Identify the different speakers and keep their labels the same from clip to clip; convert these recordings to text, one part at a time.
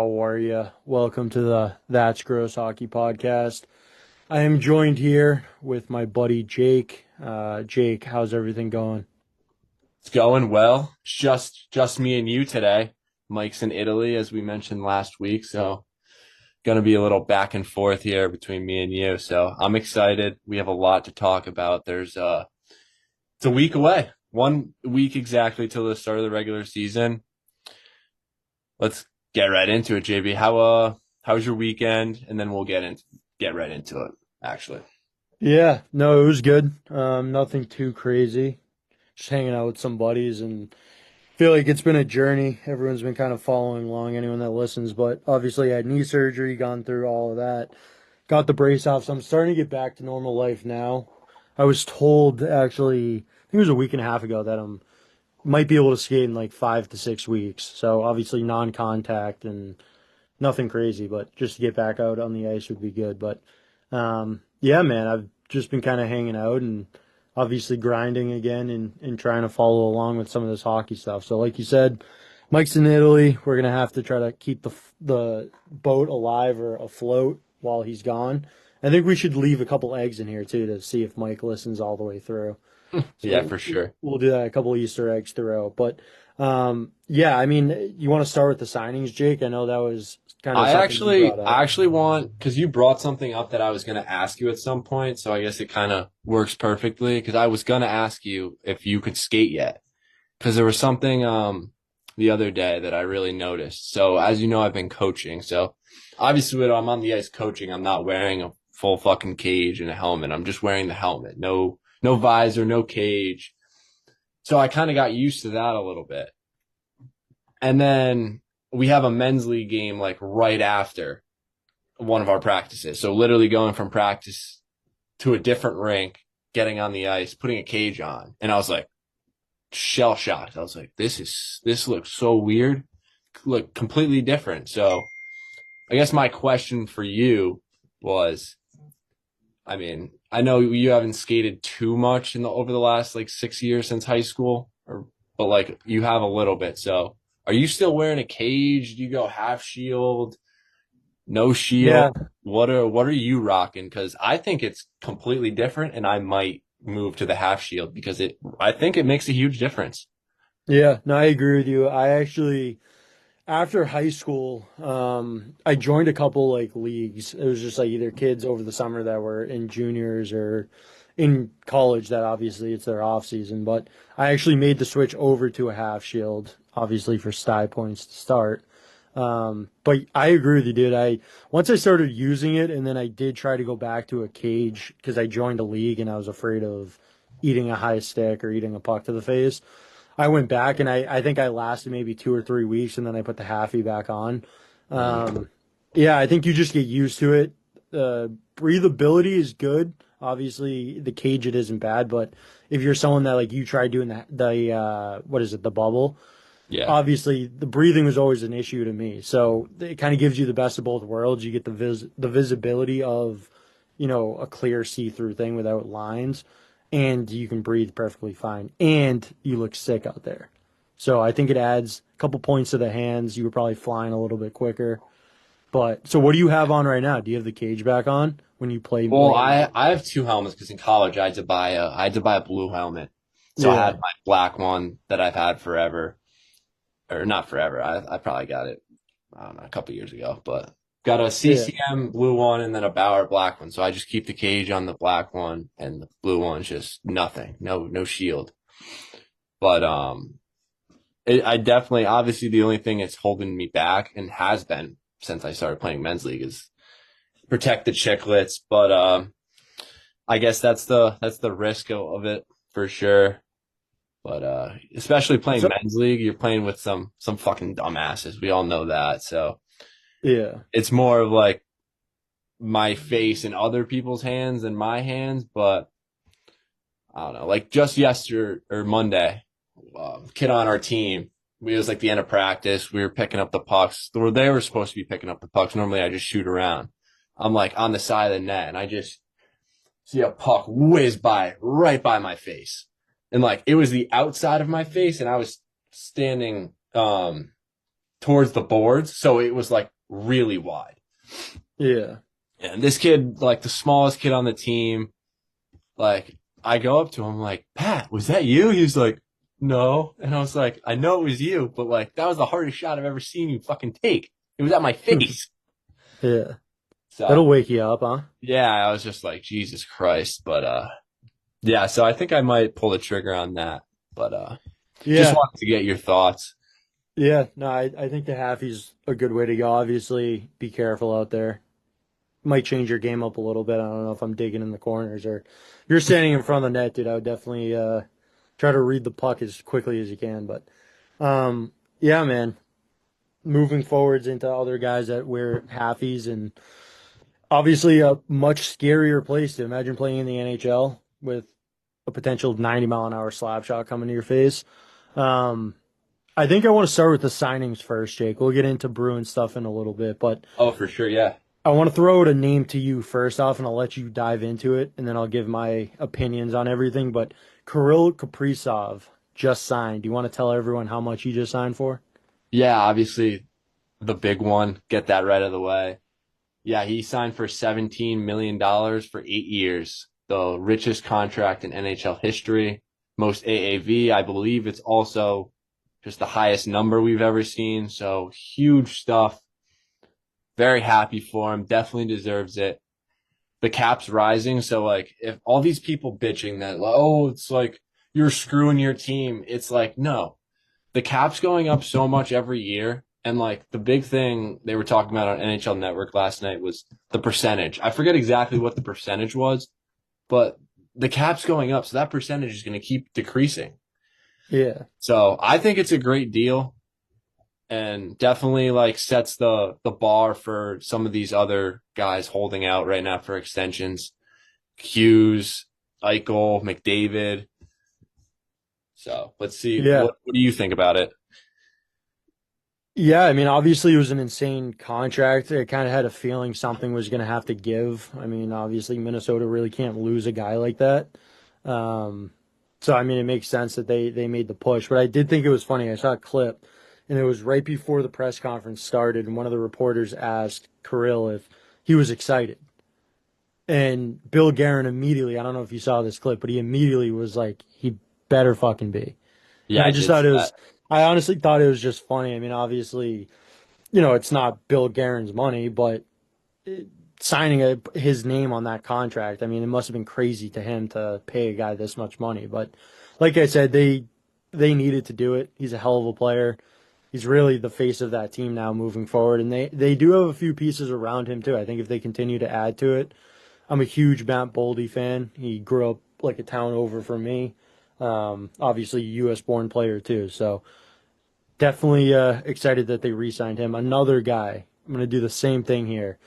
Speaker 1: How are you? Welcome to the That's Gross Hockey Podcast. I am joined here with my buddy Jake. Jake, how's everything going?
Speaker 2: It's going well. Just me and you today. Mike's in Italy, as we mentioned last week, so gonna be a little back and forth here between me and you. So I'm excited. We have a lot to talk about. It's a week away. 1 week exactly till the start of the regular season. Let's get right into it, JB. How was your weekend? And then we'll get right into it, actually.
Speaker 1: Yeah, no, it was good. Nothing too crazy. Just hanging out with some buddies and feel like it's been a journey. Everyone's been kind of following along, anyone that listens, but obviously I had knee surgery, gone through all of that, got the brace off, so I'm starting to get back to normal life now. I was told actually, I think it was a week and a half ago that I'm might be able to skate in like 5 to 6 weeks. So obviously non-contact and nothing crazy, but just to get back out on the ice would be good. But yeah, man, I've just been kind of hanging out and obviously grinding again and trying to follow along with some of this hockey stuff. So like you said, Mike's in Italy. We're gonna have to try to keep the boat alive or afloat while he's gone. I think we should leave a couple eggs in here too to see if Mike listens all the way through.
Speaker 2: Yeah,
Speaker 1: So
Speaker 2: for sure.
Speaker 1: we'll do that, a couple Easter eggs throughout. But yeah, I mean, you want to start with the signings, Jake? I know that was kind of
Speaker 2: I
Speaker 1: something you
Speaker 2: actually,
Speaker 1: brought up.
Speaker 2: I actually want, because you brought something up that I was going to ask you at some point, so I guess it kind of works perfectly. Because I was going to ask you if you could skate yet, because there was something the other day that I really noticed. So as you know, I've been coaching. So obviously, when I'm on the ice coaching, I'm not wearing a full fucking cage and a helmet. I'm just wearing the helmet, no visor, no cage. So I kind of got used to that a little bit. And then we have a men's league game like right after one of our practices. So literally going from practice to a different rink, getting on the ice, putting a cage on. And I was like shell shocked. I was like, this looks so weird. Look completely different. So I guess my question for you was, I mean, I know you haven't skated too much over the last like 6 years since high school, but like you have a little bit. So are you still wearing a cage? Do you go half shield, no shield?
Speaker 1: Yeah,
Speaker 2: What are you rocking? Because I think it's completely different, and I might move to the half shield because I think it makes a huge difference.
Speaker 1: yeah, no, I agree with you. I actually, after high school, I joined a couple like leagues. It was just like either kids over the summer that were in juniors or in college that obviously it's their off season. But I actually made the switch over to a half shield, obviously for sty points to start. But I agree with you, dude. Once I started using it, and then I did try to go back to a cage because I joined a league and I was afraid of eating a high stick or eating a puck to the face. I went back and I think I lasted maybe 2 or 3 weeks, and then I put the halfie back on.
Speaker 2: Mm.
Speaker 1: Um, yeah, I think you just get used to it. Breathability is good. Obviously, the cage it isn't bad, but if you're someone that like you try doing the what is it, the bubble,
Speaker 2: Yeah.
Speaker 1: obviously the breathing was always an issue to me. So it kind of gives you the best of both worlds. You get the visibility of, a clear see-through thing without lines, and you can breathe perfectly fine, and you look sick out there. So I think it adds a couple points to the hands. You were probably flying a little bit quicker. But so what do you have on right now? Do you have the cage back on when you play
Speaker 2: Well,
Speaker 1: like
Speaker 2: I have two helmets because in college I had to buy a blue helmet. So I
Speaker 1: yeah.
Speaker 2: had my black one that I've had forever, or not forever. I probably got it, I don't know, a couple years ago, but got a
Speaker 1: Yeah.
Speaker 2: CCM blue one and then a Bauer black one. So I just keep the cage on the black one, and the blue one's just nothing, no shield. But I definitely, obviously, the only thing that's holding me back and has been since I started playing men's league is protect the chicklets. But I guess that's the risk of it for sure. But especially playing
Speaker 1: So
Speaker 2: men's league, you're playing with some fucking dumbasses. We all know that. So
Speaker 1: yeah.
Speaker 2: it's more of like my face in other people's hands than my hands. But I don't know. Like just yesterday or Monday, kid on our team, it was like the end of practice. We were picking up the pucks. They were supposed to be picking up the pucks. Normally, I just shoot around. I'm like on the side of the net, and I just see a puck whiz by right by my face, and like it was the outside of my face, and I was standing towards the boards, so it was like really wide.
Speaker 1: Yeah.
Speaker 2: And this kid, like the smallest kid on the team, like I go up to him like, Pat, was that you? He's like, no. And I was like, I know it was you, but like that was the hardest shot I've ever seen you fucking take. It was at my face.
Speaker 1: Yeah. That'll
Speaker 2: So
Speaker 1: wake you up, huh?
Speaker 2: yeah, I was just like, Jesus Christ. But yeah, so I think I might pull the trigger on that. But just
Speaker 1: Yeah.
Speaker 2: wanted to get your thoughts.
Speaker 1: Yeah. No, I think the halfie's a good way to go. Obviously, be careful out there. Might change your game up a little bit. I don't know if I'm digging in the corners or if you're standing in front of the net, dude. I would definitely try to read the puck as quickly as you can. But yeah, man. Moving forwards into other guys that wear halfies and obviously a much scarier place to imagine playing in the NHL with a potential 90-mile-an-hour slap shot coming to your face. Um, I think I want to start with the signings first, Jake. We'll get into Bruin stuff in a little bit, but
Speaker 2: Oh, for sure, yeah.
Speaker 1: I want to throw out a name to you first off, and I'll let you dive into it, and then I'll give my opinions on everything. But Kirill Kaprizov just signed. Do you want to tell everyone how much he just signed for?
Speaker 2: Yeah, obviously the big one. Get that right out of the way. Yeah, he signed for $17 million for 8 years, the richest contract in NHL history, most AAV. I believe it's also just the highest number we've ever seen. So huge stuff. Very happy for him. Definitely deserves it. The cap's rising. So like if all these people bitching that, like, oh, it's like you're screwing your team. It's like, no, the cap's going up so much every year. And like the big thing they were talking about on NHL Network last night was the percentage. I forget exactly what the percentage was, but the cap's going up. So that percentage is going to keep decreasing.
Speaker 1: Yeah.
Speaker 2: So I think it's a great deal and definitely like sets the bar for some of these other guys holding out right now for extensions. Hughes, Eichel, McDavid. So let's see.
Speaker 1: Yeah.
Speaker 2: What do you think about it?
Speaker 1: Yeah, I mean, obviously it was an insane contract. I kind of had a feeling something was going to have to give. I mean, obviously Minnesota really can't lose a guy like that. Um, so I mean, it makes sense that they made the push. But I did think it was funny. I saw a clip, and it was right before the press conference started, and one of the reporters asked Kirill if he was excited, and Bill Guerin immediately, I don't know if you saw this clip, but he immediately was like, he better fucking be. And
Speaker 2: Yeah,
Speaker 1: I
Speaker 2: I
Speaker 1: just
Speaker 2: did
Speaker 1: thought
Speaker 2: see
Speaker 1: it
Speaker 2: that.
Speaker 1: was, I honestly thought it was just funny. I mean, obviously, it's not Bill Guerin's money, but signing his name on that contract, I mean, it must have been crazy to him to pay a guy this much money. But like I said, they needed to do it. He's a hell of a player. He's really the face of that team now moving forward, and they do have a few pieces around him too. I think if they continue to add to it, I'm a huge Matt Boldy fan. He grew up like a town over from me. Obviously, U.S. born player too. So definitely excited that they re-signed him. Another guy. I'm going to do the same thing here.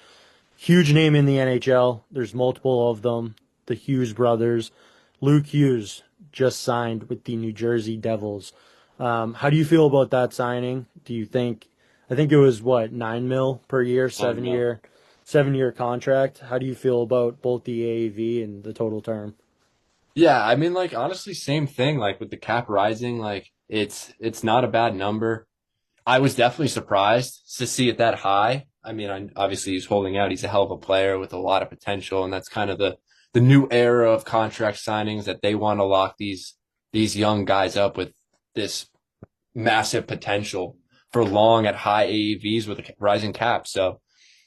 Speaker 1: Huge name in the NHL. There's multiple of them. The Hughes brothers. Luke Hughes just signed with the New Jersey Devils. How do you feel about that signing? Do you think? I think it was what 9 mil per year,
Speaker 2: I
Speaker 1: seven
Speaker 2: know.
Speaker 1: year, 7 year contract. How do you feel about both the AAV and the total term?
Speaker 2: Yeah, I mean, like honestly, same thing. Like with the cap rising, like it's not a bad number. I was definitely surprised to see it that high. I mean, obviously he's holding out. He's a hell of a player with a lot of potential, and that's kind of the new era of contract signings that they want to lock these young guys up with this massive potential for long at high AEVs with a rising cap. So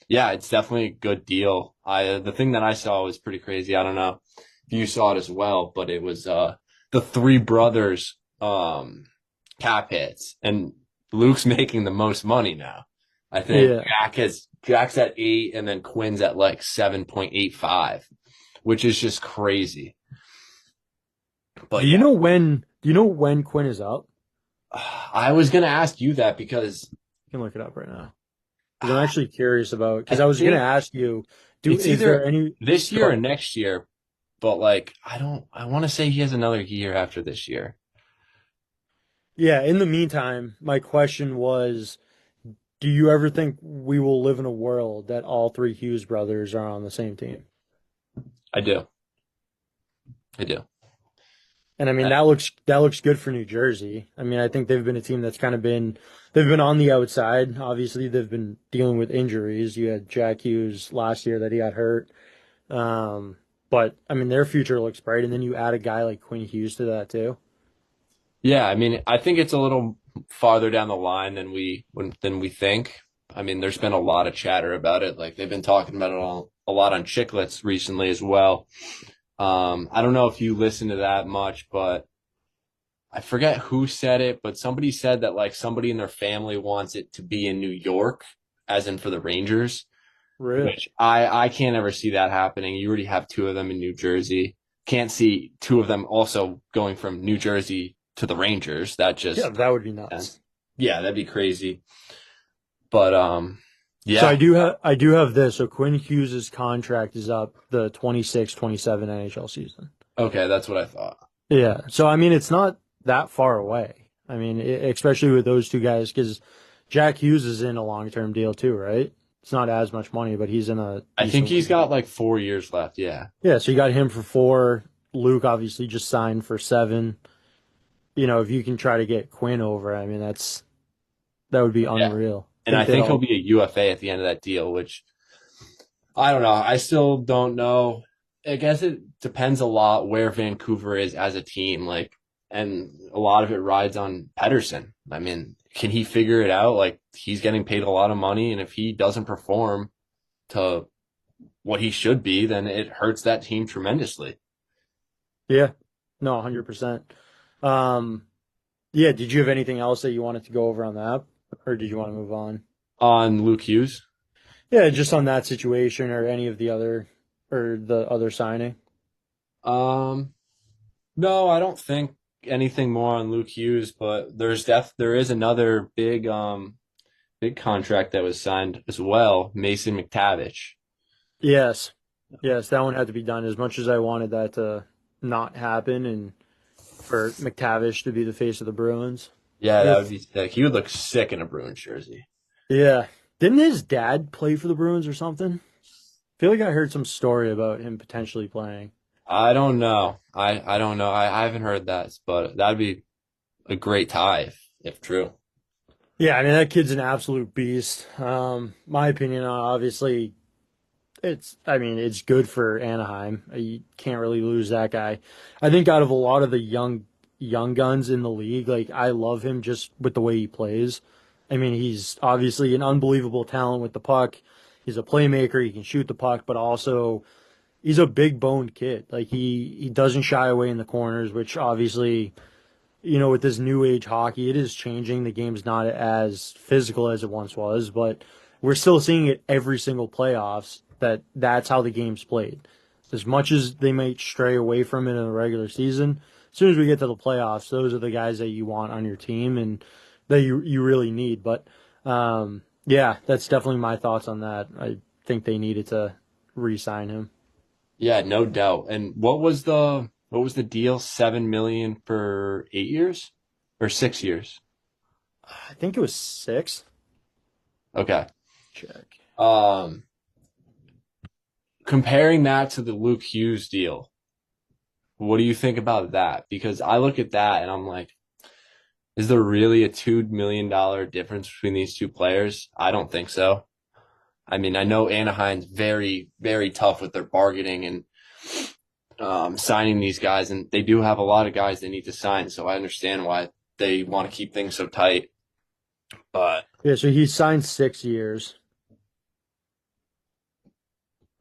Speaker 2: yeah, it's definitely a good deal. I the thing that I saw was pretty crazy. I don't know if you saw it as well, but it was the three brothers cap hits, and Luke's making the most money now. I think
Speaker 1: Yeah.
Speaker 2: Jack's at 8, and then Quinn's at like 7.85, which is just crazy. But yeah,
Speaker 1: Do you know when Quinn is up?
Speaker 2: I was gonna ask you that because
Speaker 1: You can look it up right now. Because I'm
Speaker 2: I
Speaker 1: actually curious about, because I was going to
Speaker 2: think
Speaker 1: ask you,
Speaker 2: it's
Speaker 1: is there
Speaker 2: either
Speaker 1: any,
Speaker 2: this year
Speaker 1: go
Speaker 2: or
Speaker 1: ahead.
Speaker 2: next year, but like I want to say he has another year after this year.
Speaker 1: Yeah, in the meantime, my question was, do you ever think we will live in a world that all three Hughes brothers are on the same team?
Speaker 2: I do. I do.
Speaker 1: And I mean
Speaker 2: Uh,
Speaker 1: that looks good for New Jersey. I mean, I think they've been a team that's kind of been they've been on the outside. Obviously, they've been dealing with injuries. You had Jack Hughes last year that he got hurt. Um, but I mean, their future looks bright. And then you add a guy like Quinn Hughes to that too.
Speaker 2: yeah, I mean, I think it's a little farther down the line than we think. I mean, there's been a lot of chatter about it. Like they've been talking about it a lot on Chicklets recently as well. I don't know if you listen to that much, but I forget who said it, but somebody said that like somebody in their family wants it to be in New York, as in for the Rangers,
Speaker 1: Really?
Speaker 2: which I can't ever see that happening. You already have two of them in New Jersey. Can't see two of them also going from New Jersey to the Rangers. That
Speaker 1: Yeah,
Speaker 2: just
Speaker 1: that would be nuts.
Speaker 2: yeah, that'd be crazy. But
Speaker 1: So
Speaker 2: yeah,
Speaker 1: I do have this. So Quinn Hughes' contract is up the 26-27 NHL season.
Speaker 2: okay, that's what I thought.
Speaker 1: Yeah. So I mean, it's not that far away. I mean, especially with those two guys, because Jack Hughes is in a long-term deal too, right? It's not as much money, but he's in a
Speaker 2: I think
Speaker 1: decent
Speaker 2: he's
Speaker 1: wage deal.
Speaker 2: got like 4 years left. Yeah,
Speaker 1: Yeah. So you got him for 4. Luke obviously just signed for 7. You know, if you can try to get Quinn over, I mean, that would be
Speaker 2: yeah,
Speaker 1: unreal. I
Speaker 2: and I
Speaker 1: think they'd
Speaker 2: think he'll
Speaker 1: all.
Speaker 2: be a UFA at the end of that deal, which I don't know. I still don't know. I guess it depends a lot where Vancouver is as a team, like, and a lot of it rides on Pedersen. I mean, can he figure it out? Like, he's getting paid a lot of money, and if he doesn't perform to what he should be, then it hurts that team tremendously.
Speaker 1: Yeah. No, 100%. Um, yeah. Did you have anything else that you wanted to go over on that, or did you want to move on?
Speaker 2: On Luke Hughes,
Speaker 1: Yeah, just on that situation or any of the other or the other signing.
Speaker 2: um, no, I don't think anything more on Luke Hughes, but there is another big contract that was signed as well, Mason McTavish.
Speaker 1: Yes. Yes, that one had to be done as much as I wanted that to not happen and for McTavish to be the face of the Bruins.
Speaker 2: Yeah,
Speaker 1: Yeah.
Speaker 2: that would be sick. He would look sick in a Bruins jersey.
Speaker 1: Yeah. Didn't his dad play for the Bruins or something? I feel like I heard some story about him potentially playing.
Speaker 2: I don't know. I don't know. I haven't heard that, but that'd be a great tie if true.
Speaker 1: Yeah, I mean that kid's an absolute beast. My opinion on obviously I mean, it's good for Anaheim. You can't really lose that guy. I think out of a lot of the young guns in the league, like I love him just with the way he plays. I mean, he's obviously an unbelievable talent with the puck. He's a playmaker. He can shoot the puck, but also he's a big boned kid. Like he doesn't shy away in the corners, which obviously, you know, with this new age hockey, it is changing. The game's not as physical as it once was, but we're still seeing it every single playoffs that's how the game's played. As much as they might stray away from it in the regular season, as soon as we get to the playoffs, those are the guys that you want on your team and that you really need. But yeah, that's definitely my thoughts on that. I think they needed to re-sign him.
Speaker 2: Yeah, no doubt. And what was the deal? 7 million for 8 years or 6 years?
Speaker 1: I think it was 6.
Speaker 2: Okay.
Speaker 1: Check.
Speaker 2: Um, Comparing that to the Luke Hughes deal, what do you think about that? Because I look at that and I'm like, is there really a $2 million difference between these two players? I don't think so. I mean, I know Anaheim's very, very tough with their bargaining and signing these guys, and they do have a lot of guys they need to sign. So I understand why they want to keep things so tight. But
Speaker 1: Yeah, so he signed 6 years.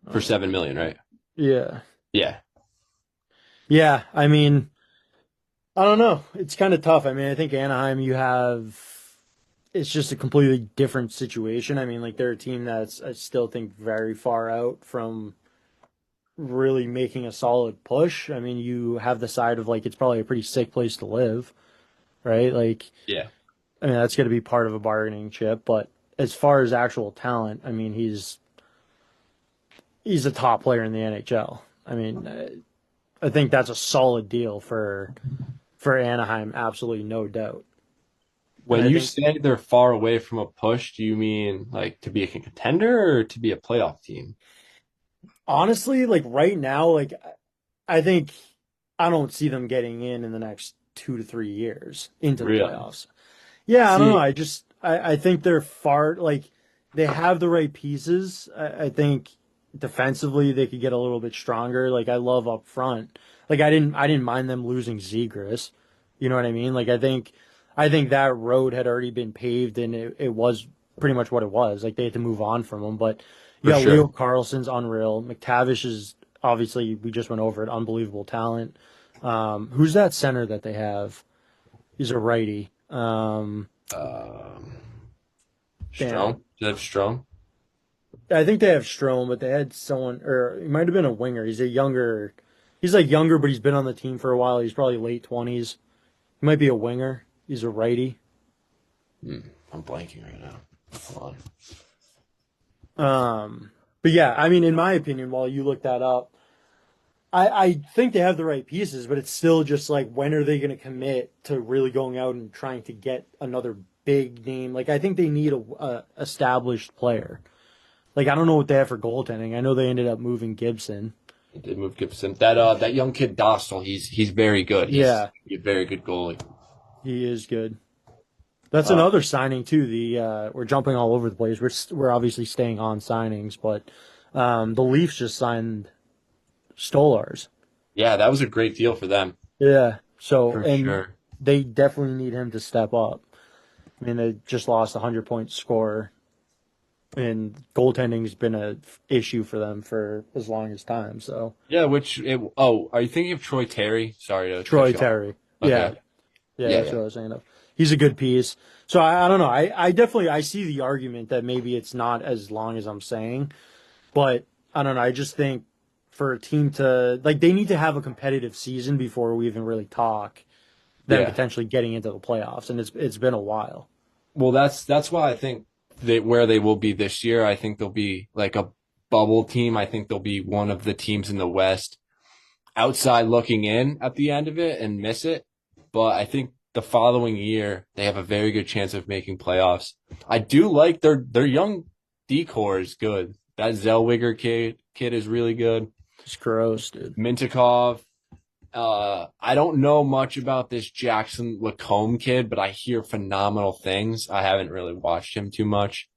Speaker 2: for
Speaker 1: Um,
Speaker 2: 7 million, right?
Speaker 1: yeah.
Speaker 2: Yeah,
Speaker 1: Yeah, I mean, I don't know. It's kind of tough. I mean, I think Anaheim, it's just a completely different situation. I mean, like they're a team that's I still think very far out from really making a solid push. I mean, you have the side of like it's probably a pretty sick place to live, right? Like,
Speaker 2: yeah,
Speaker 1: I mean, that's going to be part of a bargaining chip, but as far as actual talent, I mean, he's a top player in the NHL. I mean, I think that's a solid deal for Anaheim, absolutely no doubt. And
Speaker 2: when
Speaker 1: I
Speaker 2: you
Speaker 1: think
Speaker 2: say they're far away from a push, do you mean like to be a contender or to be a playoff team?
Speaker 1: honestly, like right now, like I think I don't see them getting in the next 2 to 3 years into the
Speaker 2: Really?
Speaker 1: playoffs. Yeah, I don't know.
Speaker 2: See,
Speaker 1: I think they're far like they have the right pieces. I think defensively they could get a little bit stronger. Like I love up front. Like I didn't mind them losing Zegras. You know what I mean? Like I think that road had already been paved and it was pretty much what it was. Like they had to move on from him. But
Speaker 2: for
Speaker 1: yeah, Leo
Speaker 2: sure.
Speaker 1: Carlson's unreal. McTavish is obviously we just went over it, unbelievable talent. Who's that center that they have? He's a righty.
Speaker 2: Um,
Speaker 1: Damn.
Speaker 2: Strom? Do they have Strom?
Speaker 1: I think they have Strome, but they had someone, or he might have been a winger. He's like younger, but he's been on the team for a while. He's probably late 20s. He might be a winger. He's a righty.
Speaker 2: Hmm, I'm blanking right now. Hold
Speaker 1: But yeah, I mean, in my opinion, while you look that up, I think they have the right pieces, but it's still just like, when are they going to commit to really going out and trying to get another big name? Like, I think they need a established player. Like, I don't know what they have for goaltending. I know they ended up moving Gibson.
Speaker 2: They did move Gibson. That young kid Dostal, he's very good. He's
Speaker 1: Yeah,
Speaker 2: a very good goalie.
Speaker 1: he is good. That's
Speaker 2: Uh,
Speaker 1: another signing too. We're jumping all over the place. We're obviously staying on signings, but the Leafs just signed Stolars.
Speaker 2: yeah, that was a great deal for them.
Speaker 1: Yeah. So
Speaker 2: For
Speaker 1: and
Speaker 2: sure.
Speaker 1: they definitely need him to step up. I mean, they just lost a 100-point scorer, and goaltending's been a issue for them for as long as time. So
Speaker 2: Yeah, are you thinking of Troy Terry? Sorry to cut
Speaker 1: Troy
Speaker 2: you off.
Speaker 1: Terry, yeah,
Speaker 2: Okay.
Speaker 1: yeah,
Speaker 2: Yeah,
Speaker 1: that's
Speaker 2: yeah.
Speaker 1: what I was saying of. He's a good piece. So I don't know. I definitely I see the argument that maybe it's not as long as I'm saying. But I don't know. I just think for a team to like they need to have a competitive season before we even really talk them
Speaker 2: Yeah.
Speaker 1: potentially getting into the playoffs, and it's been a while.
Speaker 2: Well, that's why I think where they will be this year, I think they'll be like a bubble team. I think they'll be one of the teams in the West outside looking in at the end of it and miss it. But I think the following year they have a very good chance of making playoffs. I do like their young decor is good. That Zellweger kid is really good.
Speaker 1: It's gross, dude.
Speaker 2: Mintikov. I don't know much about this Jackson Lacombe kid, but I hear phenomenal things. I haven't really watched him too much.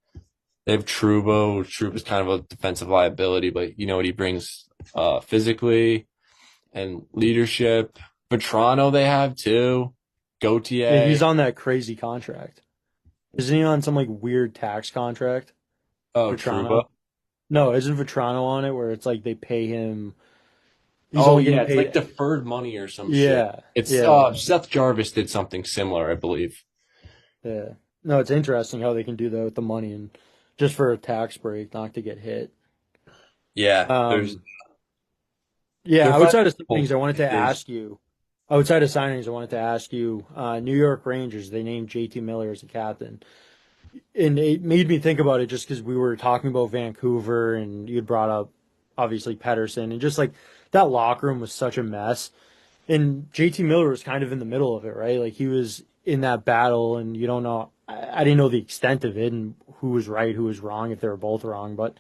Speaker 2: They have Trubo. Trubo's kind of a defensive liability, but you know what he brings physically and leadership. Vetrano they have too.
Speaker 1: Yeah, he's
Speaker 2: Gautier.
Speaker 1: on that crazy contract. Isn't he on some like weird tax contract?
Speaker 2: Oh,
Speaker 1: Vetrano?
Speaker 2: Truba.
Speaker 1: No, isn't Vetrano on it where it's like they pay him? He's
Speaker 2: Oh
Speaker 1: only
Speaker 2: yeah,
Speaker 1: getting
Speaker 2: it's like
Speaker 1: paid.
Speaker 2: deferred money or some shit.
Speaker 1: Yeah,
Speaker 2: It's
Speaker 1: yeah,
Speaker 2: Seth Jarvis did something similar, I believe.
Speaker 1: yeah. No, it's interesting how they can do that with the money and just for a tax break, not to get hit.
Speaker 2: Yeah,
Speaker 1: Um,
Speaker 2: they're
Speaker 1: yeah,
Speaker 2: fighting
Speaker 1: outside of signings,
Speaker 2: both
Speaker 1: I wanted to
Speaker 2: days.
Speaker 1: ask you. Outside of signings, I wanted to ask you. New York Rangers, they named JT Miller as the captain, and it made me think about it just because we were talking about Vancouver, and you had brought up obviously Pedersen, and just like that locker room was such a mess, and JT Miller was kind of in the middle of it, right? Like he was in that battle, and you don't know. I didn't know the extent of it and who was right, who was wrong, if they were both wrong, but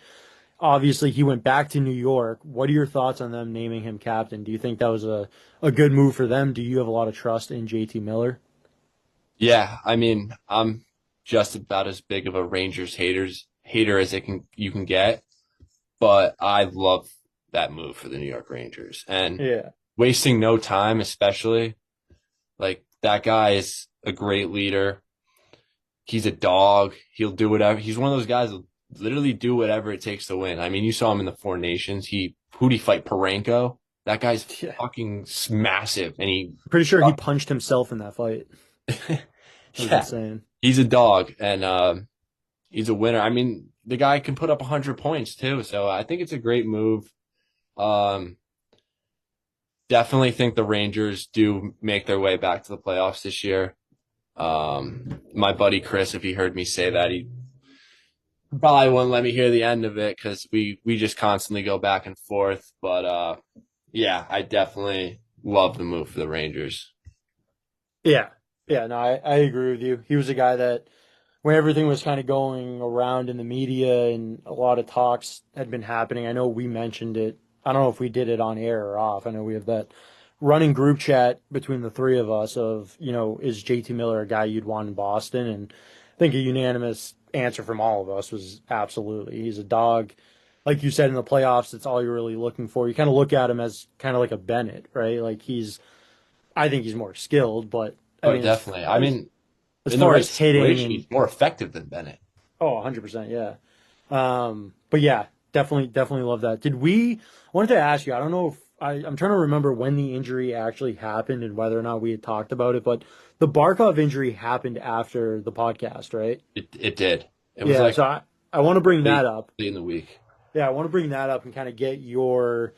Speaker 1: obviously he went back to New York. What are your thoughts on them naming him captain? Do you think that was a good move for them? Do you have a lot of trust in JT Miller?
Speaker 2: Yeah, I mean, I'm just about as big of a Rangers hater as you can get, but I love that move for the New York Rangers and
Speaker 1: Yeah.
Speaker 2: wasting no time, especially like that guy is a great leader. He's a dog. He'll do whatever. He's one of those guys who literally do whatever it takes to win. I mean, you saw him in the Four Nations. Who'd he fight? Parenko. That guy's
Speaker 1: Yeah.
Speaker 2: fucking massive, and he
Speaker 1: Pretty sure he punched himself in that fight. That was
Speaker 2: yeah,
Speaker 1: insane.
Speaker 2: he's a dog, and he's a winner. I mean, the guy can put up 100 points too, so I think it's a great move. Um, Definitely think the Rangers do make their way back to the playoffs this year. My buddy Chris, if he heard me say that, he probably wouldn't let me hear the end of it because we just constantly go back and forth. But yeah, I definitely love the move for the Rangers.
Speaker 1: Yeah. Yeah, no, I agree with you. He was a guy that when everything was kind of going around in the media and a lot of talks had been happening, I know we mentioned it. I don't know if we did it on air or off. I know we have that running group chat between the three of us of, is JT Miller a guy you'd want in Boston? And I think a unanimous answer from all of us was absolutely. He's a dog. Like you said in the playoffs, it's all you're really looking for. You kind of look at him as kind of like a Bennett, right? Like I think he's more skilled, but I
Speaker 2: Oh,
Speaker 1: mean,
Speaker 2: definitely. I mean,
Speaker 1: as
Speaker 2: in the
Speaker 1: far
Speaker 2: right
Speaker 1: as hitting
Speaker 2: situation,
Speaker 1: and
Speaker 2: he's more effective than Bennett.
Speaker 1: oh, 100%, yeah. But yeah, definitely love that. I wanted to ask you, I don't know if I'm trying to remember when the injury actually happened and whether or not we had talked about it, but the Barkov injury happened after the podcast, right?
Speaker 2: It did. It was
Speaker 1: Yeah,
Speaker 2: like
Speaker 1: so I want to bring that
Speaker 2: late,
Speaker 1: up.
Speaker 2: late in the week.
Speaker 1: Yeah, I want to bring that up and kind of get your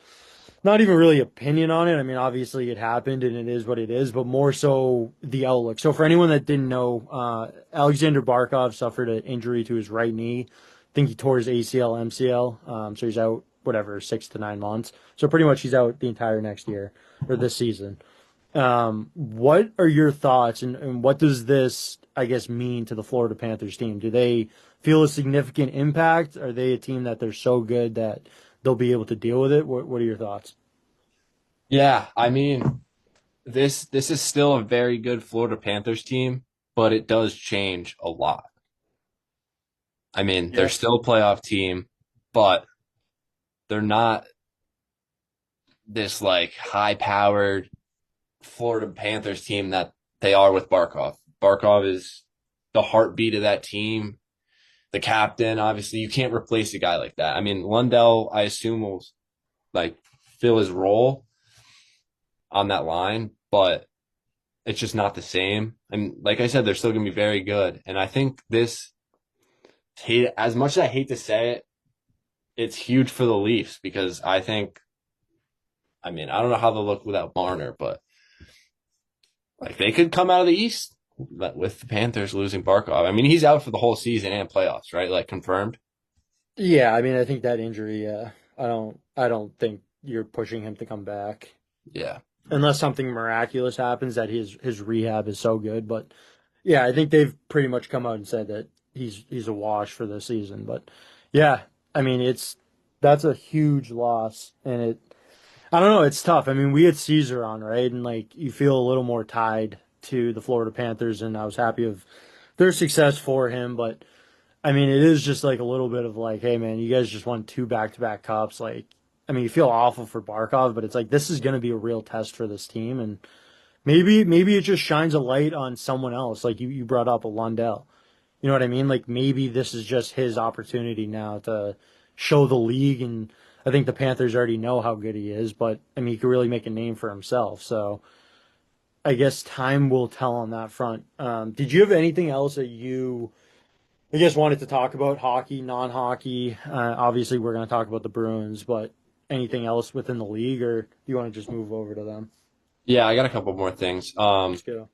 Speaker 1: not even really opinion on it. I mean, obviously it happened and it is what it is, but more so the outlook. So for anyone that didn't know, Alexander Barkov suffered an injury to his right knee. I think he tore his ACL, MCL. So he's out, whatever, 6 to 9 months. So pretty much he's out the entire next year or this season. What are your thoughts and what does this, I guess, mean to the Florida Panthers team? Do they feel a significant impact? Are they a team that they're so good that they'll be able to deal with it? What are your thoughts?
Speaker 2: Yeah, I mean, this is still a very good Florida Panthers team, but it does change a lot. I mean, they're
Speaker 1: Yeah.
Speaker 2: still a playoff team, but they're not this like high-powered Florida Panthers team that they are with Barkov. Barkov is the heartbeat of that team, the captain. Obviously, you can't replace a guy like that. I mean, Lundell, I assume, will like fill his role on that line, but it's just not the same. And like I said, they're still going to be very good. And I think as much as I hate to say it, it's huge for the Leafs because I mean, I don't know how they'll look without Marner, but like they could come out of the East with the Panthers losing Barkov. I mean, he's out for the whole season and playoffs, right? Like confirmed.
Speaker 1: Yeah, I mean, I think that injury, I don't think you're pushing him to come back
Speaker 2: Yeah.
Speaker 1: unless something miraculous happens that his rehab is so good. But yeah, I think they've pretty much come out and said that he's a wash for this season. But yeah, I mean, that's a huge loss, and I don't know, it's tough. I mean, we had Caesar on, right, and like you feel a little more tied to the Florida Panthers, and I was happy of their success for him, but. I mean, it is just like a little bit of like, hey man, you guys just won two back-to-back cups. Like, I mean, you feel awful for Barkov, but it's like this is going to be a real test for this team, and maybe it just shines a light on someone else. Like you brought up a Lundell. You know what I mean? Like maybe this is just his opportunity now to show the league, and I think the Panthers already know how good he is, but I mean, he could really make a name for himself. So I guess time will tell on that front. Did you have anything else that I just wanted to talk about hockey, non-hockey? Obviously, we're going to talk about the Bruins, but anything else within the league, or do you want to just move over to them?
Speaker 2: Yeah, I got a couple more things.
Speaker 1: Let's go.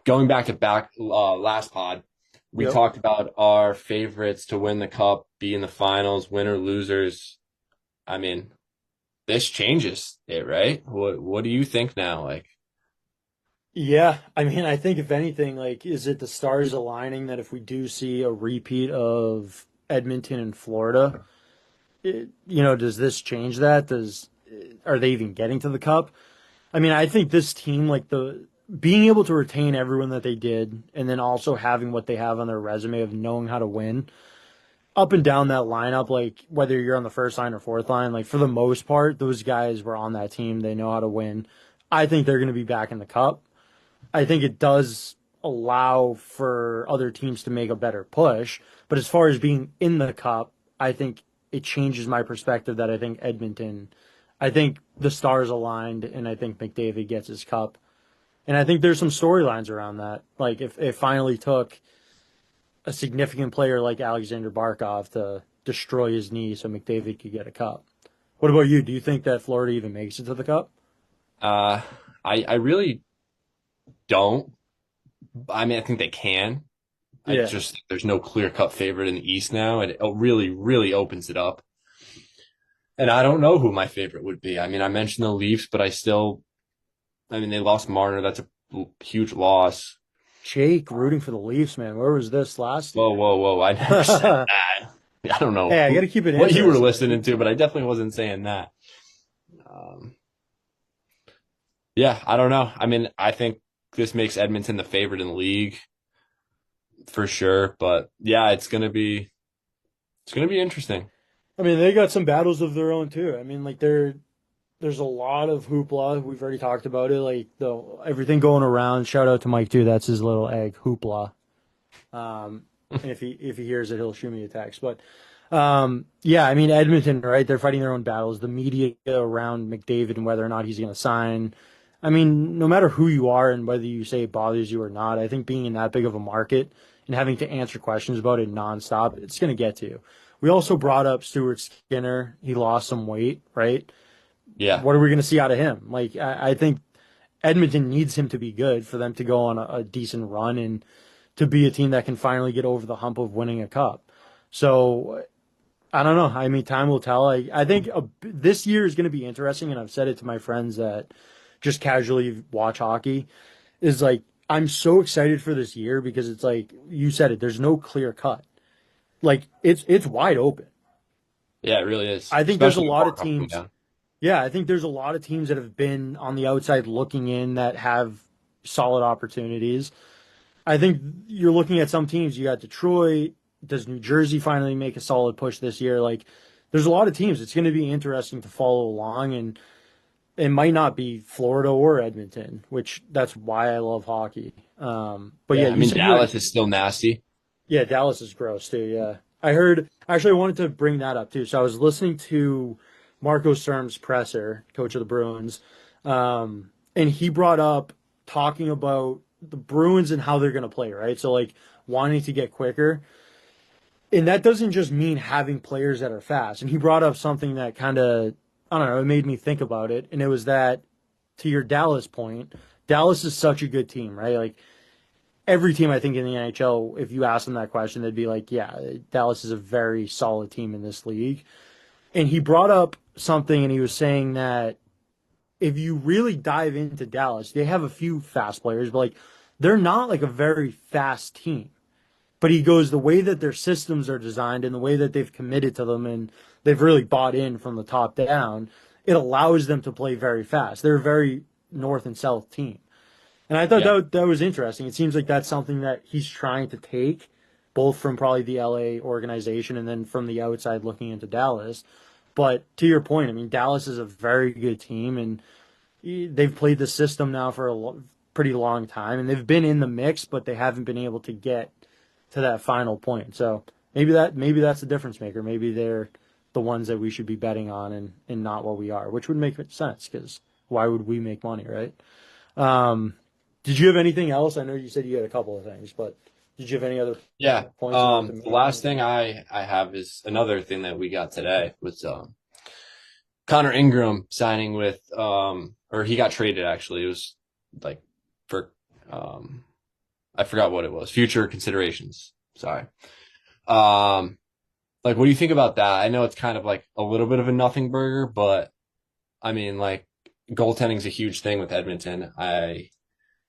Speaker 2: Going back last pod, we
Speaker 1: Yep.
Speaker 2: talked about our favorites to win the cup, be in the finals, winner losers. I mean, this changes it, right? What do you think now? Like,
Speaker 1: Yeah, I mean, I think if anything, like, is it the stars aligning that if we do see a repeat of Edmonton and Florida, does this change that? Are they even getting to the cup? I mean, I think this team, like the being able to retain everyone that they did, and then also having what they have on their resume of knowing how to win up and down that lineup, like whether you're on the first line or fourth line, like for the most part, those guys were on that team. They know how to win. I think they're going to be back in the cup. I think it does allow for other teams to make a better push. But as far as being in the cup, I think it changes my perspective that I think the stars aligned, and I think McDavid gets his cup. And I think there's some storylines around that. Like if it finally took a significant player like Alexander Barkov to destroy his knee so McDavid could get a cup. What about you? Do you think that Florida even makes it to the cup?
Speaker 2: uh, I really don't. I mean, I think they can. I
Speaker 1: Yeah.
Speaker 2: just think there's no clear cut favorite in the East now, and it really, really opens it up. And I don't know who my favorite would be. I mean, I mentioned the Leafs, but I mean, they lost Marner. That's a huge loss.
Speaker 1: Jake rooting for the Leafs, man. Where was this last
Speaker 2: Whoa,
Speaker 1: year?
Speaker 2: whoa, whoa. I never said that. I don't know
Speaker 1: Hey, I got to keep it
Speaker 2: what you were
Speaker 1: interesting.
Speaker 2: listening to, but I definitely wasn't saying that. Um, Yeah, I don't know. I mean, I think this makes Edmonton the favorite in the league for sure. But yeah, it's gonna be interesting.
Speaker 1: I mean, they got some battles of their own too. I mean, like there's a lot of hoopla. We've already talked about it. Like the everything going around. Shout out to Mike too. That's his little egg hoopla. Um, and if he hears it, he'll shoot me a text. But yeah, I mean Edmonton, right? They're fighting their own battles. The media around McDavid and whether or not he's going to sign. I mean, no matter who you are and whether you say it bothers you or not, I think being in that big of a market and having to answer questions about it nonstop, it's going to get to you. We also brought up Stuart Skinner. He lost some weight, right?
Speaker 2: Yeah,
Speaker 1: What are we going to see out of him? Like, I think Edmonton needs him to be good for them to go on a decent run and to be a team that can finally get over the hump of winning a cup. So I don't know. I mean, time will tell. I think this year is going to be interesting, and I've said it to my friends that just casually watch hockey. Is like I'm so excited for this year because it's like you said it. There's no clear cut. Like it's wide open.
Speaker 2: yeah, it really is.
Speaker 1: I think there's a
Speaker 2: Especially with
Speaker 1: lot of
Speaker 2: Markov coming
Speaker 1: teams.
Speaker 2: down.
Speaker 1: Yeah, I think there's a lot of teams that have been on the outside looking in that have solid opportunities. I think you're looking at some teams. You got Detroit. Does New Jersey finally make a solid push this year? Like, there's a lot of teams. It's going to be interesting to follow along, and it might not be Florida or Edmonton, which that's why I love hockey. But yeah,
Speaker 2: Yeah, I
Speaker 1: you
Speaker 2: mean
Speaker 1: said you had
Speaker 2: Dallas is still nasty.
Speaker 1: yeah, Dallas is gross too. Yeah, I heard. Actually, I wanted to bring that up too. So I was listening to Marco Sturm's presser, coach of the Bruins, and he brought up talking about the Bruins and how they're going to play. Right, so like wanting to get quicker, and that doesn't just mean having players that are fast. And he brought up something that kind of I don't know. It made me think about it, and it was that to your Dallas point, Dallas is such a good team, right? Like every team I think in the NHL, if you ask them that question, they'd be like, yeah, Dallas is a very solid team in this league. And he brought up something and he was saying that if you really dive into Dallas, they have a few fast players, but like they're not like a very fast team. But he goes, the way that their systems are designed and the way that they've committed to them and they've really bought in from the top down, it allows them to play very fast. They're a very north and south team. And I thought
Speaker 2: Yeah.
Speaker 1: that was interesting. It seems like that's something that he's trying to take, both from probably the LA organization and then from the outside looking into Dallas. But to your point, I mean, Dallas is a very good team, and they've played the system now for pretty long time, and they've been in the mix, but they haven't been able to get to that final point. So maybe that's the difference maker. Maybe they're the ones that we should be betting on, and not what we are, which would make sense because why would we make money, right? Um, did you have anything else? I know you said you had a couple of things, but did you have any other
Speaker 2: Yeah.
Speaker 1: points you wanted to
Speaker 2: The
Speaker 1: make?
Speaker 2: last thing I have is another thing that we got today was Connor Ingram signing with or he got traded actually. It was like for I forgot what it was. Future considerations. Sorry. Um like what do you think about that? I know it's kind of like a little bit of a nothing burger, but I mean like goaltending is a huge thing with Edmonton.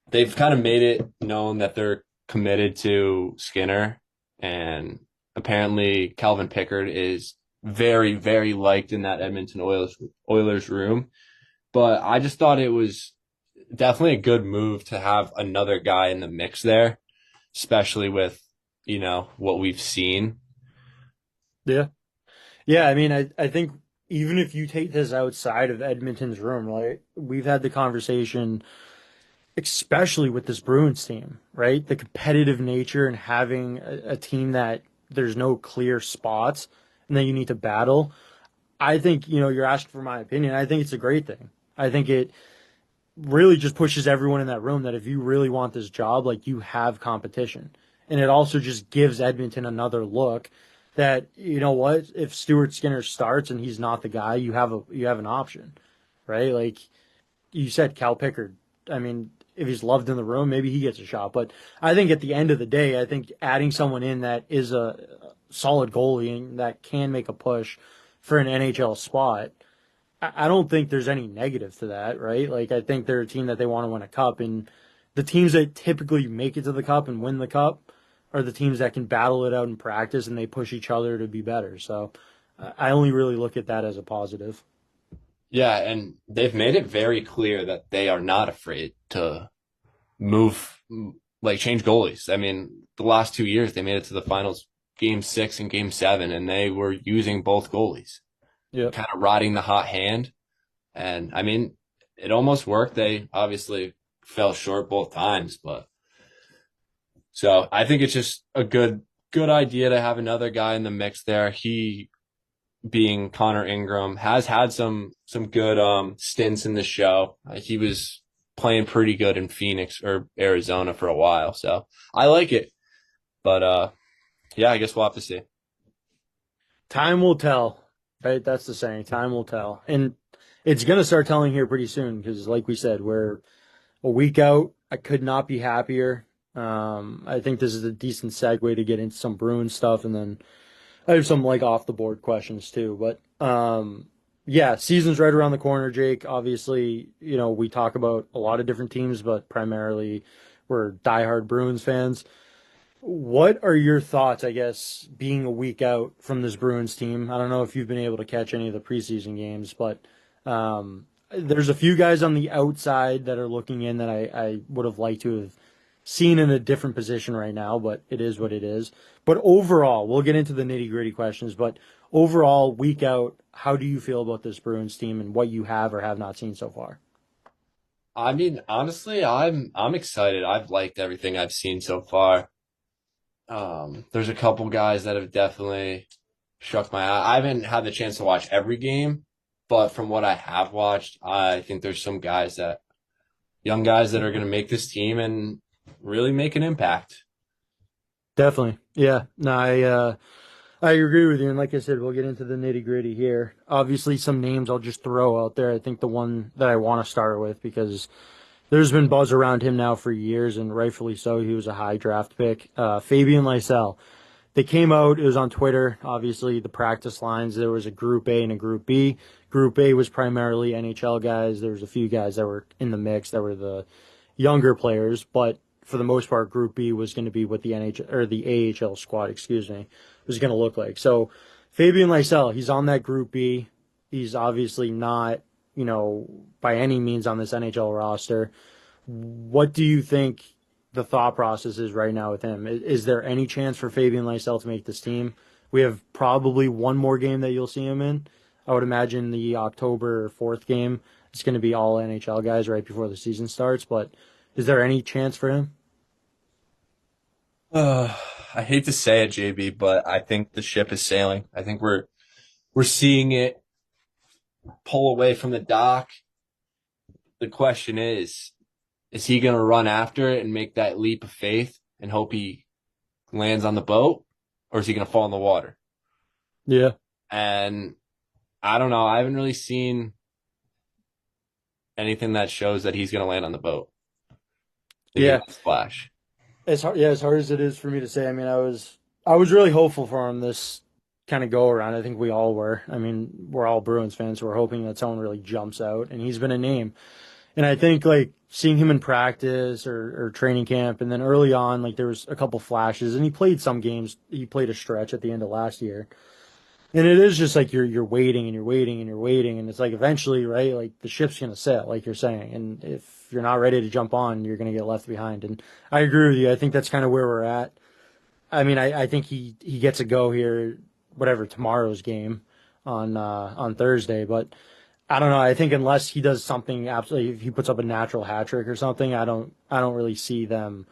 Speaker 2: They've kind of made it known that they're committed to Skinner, and apparently Calvin Pickard is very, very liked in that Edmonton Oilers room. But I just thought it was definitely a good move to have another guy in the mix there, especially with, what we've seen.
Speaker 1: Yeah. Yeah, I mean, I think even if you take this outside of Edmonton's room, like we've had the conversation, especially with this Bruins team, right? The competitive nature and having a team that there's no clear spots and then you need to battle. I think, you're asking for my opinion. I think it's a great thing. I think it really just pushes everyone in that room that if you really want this job, like you have competition. And it also just gives Edmonton another look that, you know what, if Stuart Skinner starts and he's not the guy, you have an option, right? Like you said, Cal Pickard. I mean, if he's loved in the room, maybe he gets a shot. But I think at the end of the day, I think adding someone in that is a solid goalie and that can make a push for an NHL spot, I don't think there's any negative to that, right? Like I think they're a team that they want to win a cup, and the teams that typically make it to the cup and win the cup are the teams that can battle it out in practice and they push each other to be better. So I only really look at that as a positive.
Speaker 2: Yeah, and they've made it very clear that they are not afraid to move, like change goalies. I mean, the last 2 years they made it to the finals, game 6 and game 7, and they were using both goalies,
Speaker 1: Yep.
Speaker 2: kind of riding the hot hand. And I mean, it almost worked. They obviously fell short both times, but so I think it's just a good idea to have another guy in the mix there. He being Connor Ingram has had some good stints in the show. He was playing pretty good in Phoenix or Arizona for a while, so I like it. But yeah, I guess we'll have to see.
Speaker 1: Time will tell, right? That's the saying. Time will tell. And it's going to start telling here pretty soon because, like we said, we're a week out. I could not be happier. I think this is a decent segue to get into some Bruins stuff, and then I have some like off the board questions too. But yeah, season's right around the corner, Jake. Obviously, we talk about a lot of different teams, but primarily we're diehard Bruins fans. What are your thoughts, I guess, being a week out from this Bruins team? I don't know if you've been able to catch any of the preseason games, but there's a few guys on the outside that are looking in that I would have liked to have seen in a different position right now, but it is what it is. But overall, we'll get into the nitty-gritty questions, but overall, week out, how do you feel about this Bruins team and what you have or have not seen so far?
Speaker 2: I mean, honestly, I'm excited. I've liked everything I've seen so far. There's a couple guys that have definitely struck my eye. I haven't had the chance to watch every game, but from what I have watched, I think there's some young guys that are going to make this team and really make an impact.
Speaker 1: Definitely. Yeah. No, I agree with you. And like I said, we'll get into the nitty gritty here. Obviously, some names I'll just throw out there. I think the one that I want to start with, because there's been buzz around him now for years, and rightfully so. He was a high draft pick. Fabian Lysell. They came out, it was on Twitter, obviously, the practice lines. There was a Group A and a Group B. Group A was primarily NHL guys. There was a few guys that were in the mix that were the younger players, but for the most part, Group B was going to be what the NHL or the AHL squad, excuse me, was going to look like. So Fabian Lysell, he's on that Group B. He's obviously not, by any means on this NHL roster. What do you think the thought process is right now with him? Is there any chance for Fabian Lysell to make this team? We have probably one more game that you'll see him in. I would imagine the October 4th game. It's going to be all NHL guys right before the season starts, but is there any chance for him?
Speaker 2: Uh, I hate to say it, JB, but I think the ship is sailing. I think we're seeing it pull away from the dock. The question is he going to run after it and make that leap of faith and hope he lands on the boat, or is he going to fall in the water?
Speaker 1: Yeah.
Speaker 2: And I don't know. I haven't really seen anything that shows that he's going to land on the boat. They gave
Speaker 1: Yeah.
Speaker 2: him a splash.
Speaker 1: As hard as it is for me to say, I mean, I was really hopeful for him this kind of go around. I think we all were. I mean, we're all Bruins fans, so we're hoping that someone really jumps out, and he's been a name. And I think like seeing him in practice or training camp, and then early on, like there was a couple flashes, and he played some games. He played a stretch at the end of last year, and it is just like you're waiting and you're waiting and you're waiting, and it's like eventually, right? Like the ship's gonna sail, like you're saying, and if you're not ready to jump on, you're gonna get left behind. And I agree with you. I think that's kind of where we're at. I mean, I think he gets a go here, whatever tomorrow's game on Thursday, but. I don't know. I think unless he does something absolutely, if he puts up a natural hat trick or something, I don't really see them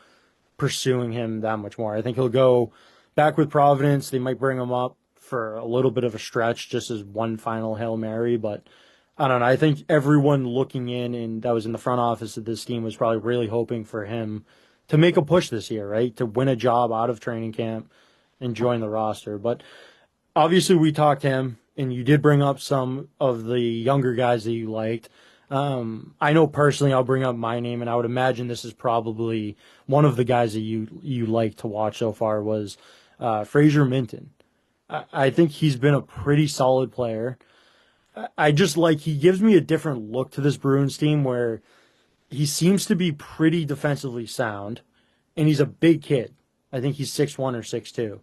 Speaker 1: pursuing him that much more. I think he'll go back with Providence. They might bring him up for a little bit of a stretch, just as one final Hail Mary. But I don't know. I think everyone looking in and that was in the front office of this team was probably really hoping for him to make a push this year, right? To win a job out of training camp and join the roster. But obviously we talked to him, and you did bring up some of the younger guys that you liked. I know personally, I'll bring up my name, and I would imagine this is probably one of the guys that you like to watch so far was Fraser Minton. I think he's been a pretty solid player. I just like he gives me a different look to this Bruins team where he seems to be pretty defensively sound, and he's a big kid. I think he's 6'1" or 6'2".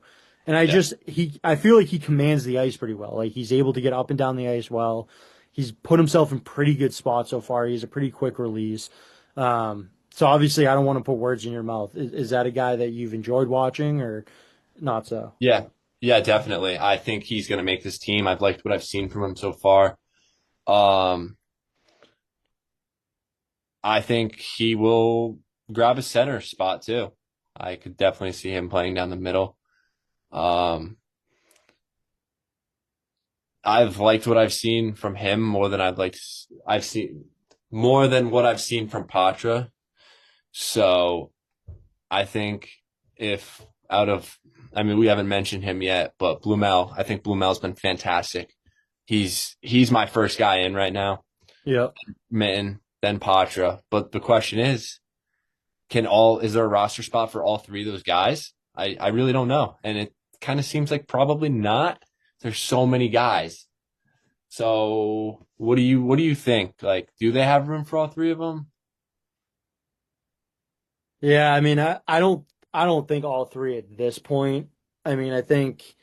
Speaker 1: And
Speaker 2: Yeah.
Speaker 1: I feel like he commands the ice pretty well. Like he's able to get up and down the ice well. He's put himself in pretty good spots so far. He has a pretty quick release. So obviously, I don't want to put words in your mouth. Is that a guy that you've enjoyed watching or not so?
Speaker 2: Yeah. Yeah, definitely. I think he's going to make this team. I've liked what I've seen from him so far. Um, I think he will grab a center spot too. I could definitely see him playing down the middle. Um, I've liked what I've seen from him more than I've seen more than what I've seen from Patra. So I think if out of, I mean, we haven't mentioned him yet, but Blumel, I think Blumel's been fantastic. He's my first guy in right now,
Speaker 1: Yeah.
Speaker 2: Mitten, then Patra. But the question is there a roster spot for all three of those guys? I really don't know. And it kind of seems like probably not. There's so many guys. So what do you think? Like, do they have room for all three of them?
Speaker 1: Yeah, I mean, I don't think all three at this point. I mean, I think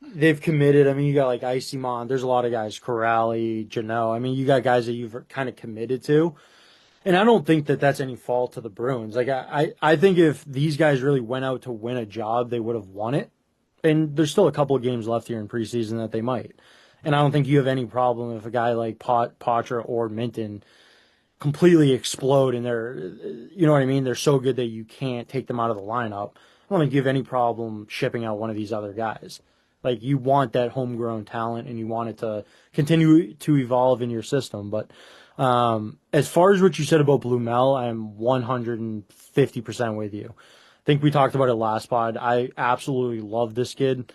Speaker 1: they've committed. I mean, you got like Icyman. There's a lot of guys, Corrali, Jano. I mean, you got guys that you've kind of committed to. And I don't think that that's any fault to the Bruins. Like, I think if these guys really went out to win a job, they would have won it. And there's still a couple of games left here in preseason that they might. And I don't think you have any problem if a guy like Potra or Minton completely explode and you know what I mean? They're so good that you can't take them out of the lineup. I don't think you have any problem shipping out one of these other guys. Like you want that homegrown talent and you want it to continue to evolve in your system. But as far as what you said about Blue Mel, I'm 150% with you. I think we talked about it last pod. I absolutely love this kid.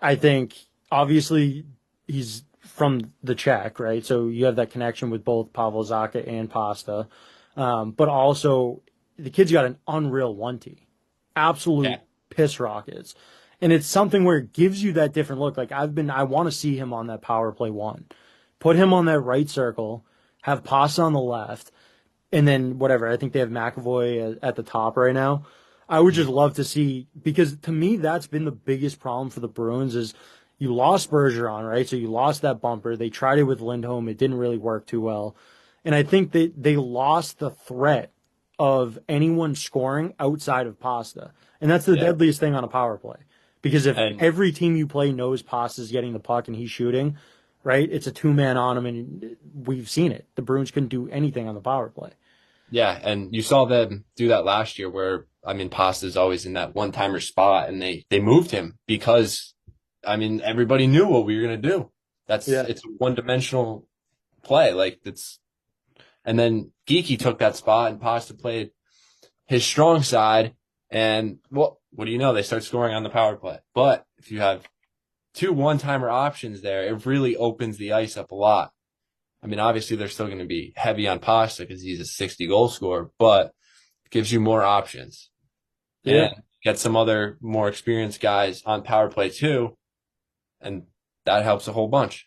Speaker 1: I think obviously he's from the Czech, right? So you have that connection with both Pavel Zacha and Pasta. But also the kid's got an unreal 1T.
Speaker 2: Yeah.
Speaker 1: Absolute piss rockets. And it's something where it gives you that different look. Like I want to see him on that power play one. Put him on that right circle, have Pasta on the left, and then whatever. I think they have McAvoy at the top right now. I would just love to see because to me that's been the biggest problem for the Bruins is you lost Bergeron, right? So you lost that bumper. They tried it with Lindholm. It didn't really work too well. And I think they lost the threat of anyone scoring outside of Pasta. And that's the
Speaker 2: Yeah.
Speaker 1: deadliest thing on a power play. Because if
Speaker 2: And
Speaker 1: every team you play knows Pasta's getting the puck and he's shooting, right? It's a two-man on him and we've seen it. The Bruins couldn't do anything on the power play.
Speaker 2: yeah, and you saw them do that last year where I mean Pasta's always in that one-timer spot and they moved him because I mean everybody knew what we were gonna do.
Speaker 1: Yeah.
Speaker 2: It's a one-dimensional play. Like it's and then Geeky took that spot and Pasta played his strong side and what do you know? They start scoring on the power play. But if you have two one-timer options there, it really opens the ice up a lot. I mean, obviously they're still going to be heavy on Pasta because he's a 60 goal scorer, but it gives you more options
Speaker 1: Yeah.
Speaker 2: and get some other more experienced guys on power play too, and that helps a whole bunch.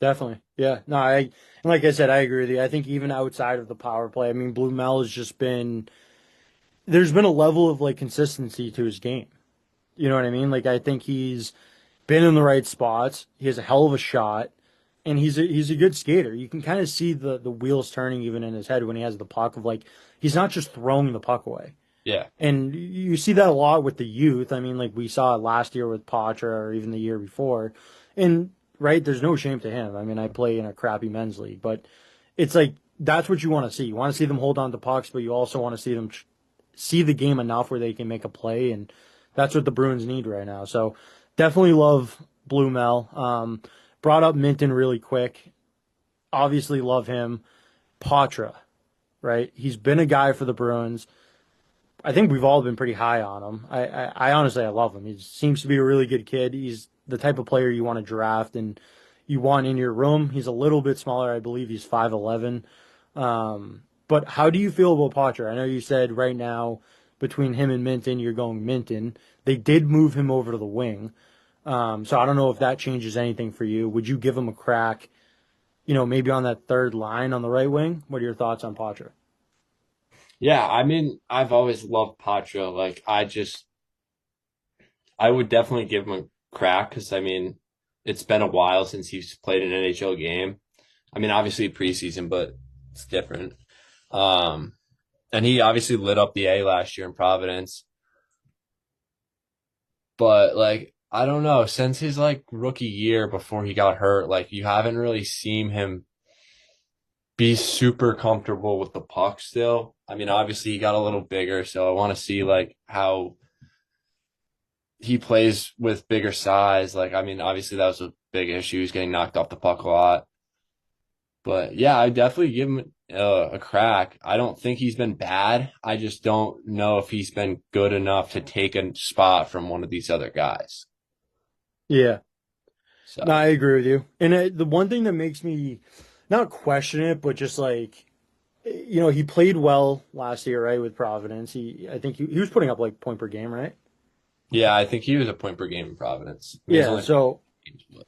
Speaker 1: Definitely. Yeah. No, and like I said, I agree with you. I think even outside of the power play, I mean, Blue Mel has just there's been a level of like consistency to his game. You know what I mean? Like, I think he's been in the right spots. He has a hell of a shot and he's a good skater. You can kind of see the wheels turning even in his head when he has the puck of like, he's not just throwing the puck away.
Speaker 2: Yeah,
Speaker 1: And you see that a lot with the youth. I mean, like we saw it last year with Patra or even the year before. And right, there's no shame to him. I mean, I play in a crappy men's league, but it's like that's what you want to see. You want to see them hold on to pucks, but you also want to see them see the game enough where they can make a play, and that's what the Bruins need right now. So definitely love Blue Mel. Brought up Minton really quick. Obviously love him. Patra, right? He's been a guy for the Bruins. I think we've all been pretty high on him. I honestly I love him. He seems to be a really good kid. He's the type of player you want to draft and you want in your room. He's a little bit smaller. I believe he's 5'11". But how do you feel about Potter? I know you said right now between him and Minton, you're going Minton. They did move him over to the wing. So I don't know if that changes anything for you. Would you give him a crack, maybe on that third line on the right wing? What are your thoughts on Potter?
Speaker 2: yeah. I mean, I've always loved Patra. Like, I would definitely give him a crack because I mean, it's been a while since he's played an NHL game. I mean, obviously preseason, but it's different. Um, and he obviously lit up the A last year in Providence. But like, I don't know, since his like rookie year before he got hurt, like you haven't really seen him be super comfortable with the puck still. I mean, obviously he got a little bigger, so I want to see like how he plays with bigger size. Like, I mean, obviously that was a big issue. He's getting knocked off the puck a lot. But yeah, I definitely give him a crack. I don't think he's been bad. I just don't know if he's been good enough to take a spot from one of these other guys.
Speaker 1: Yeah. No, I
Speaker 2: So
Speaker 1: agree with you. And the one thing that makes me not question it, but just like, he played well last year, right, with Providence. I think he was putting up like point per game, right?
Speaker 2: yeah, I think he was a point per game in Providence. I mean, he's
Speaker 1: Yeah.
Speaker 2: only
Speaker 1: So,
Speaker 2: games, but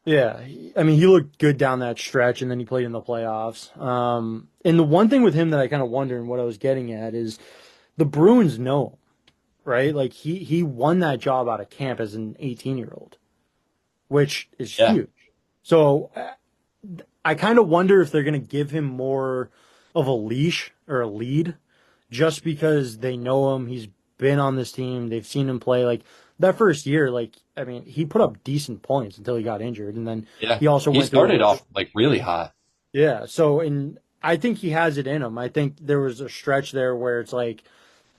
Speaker 1: yeah, I mean, he looked good down that stretch, and then he played in the playoffs. And the one thing with him that I kind of wonder and what I was getting at is the Bruins know him, right? Like he won that job out of camp as an 18-year-old, which is
Speaker 2: yeah.
Speaker 1: huge. So I kind of wonder if they're going to give him more of a leash or a lead just because they know him. He's been on this team. They've seen him play. Like that first year, like, I mean, he put up decent points until he got injured. And then
Speaker 2: Yeah.
Speaker 1: he also
Speaker 2: He
Speaker 1: went through
Speaker 2: started
Speaker 1: a,
Speaker 2: off like really hot.
Speaker 1: yeah. So, and I think he has it in him. I think there was a stretch there where it's like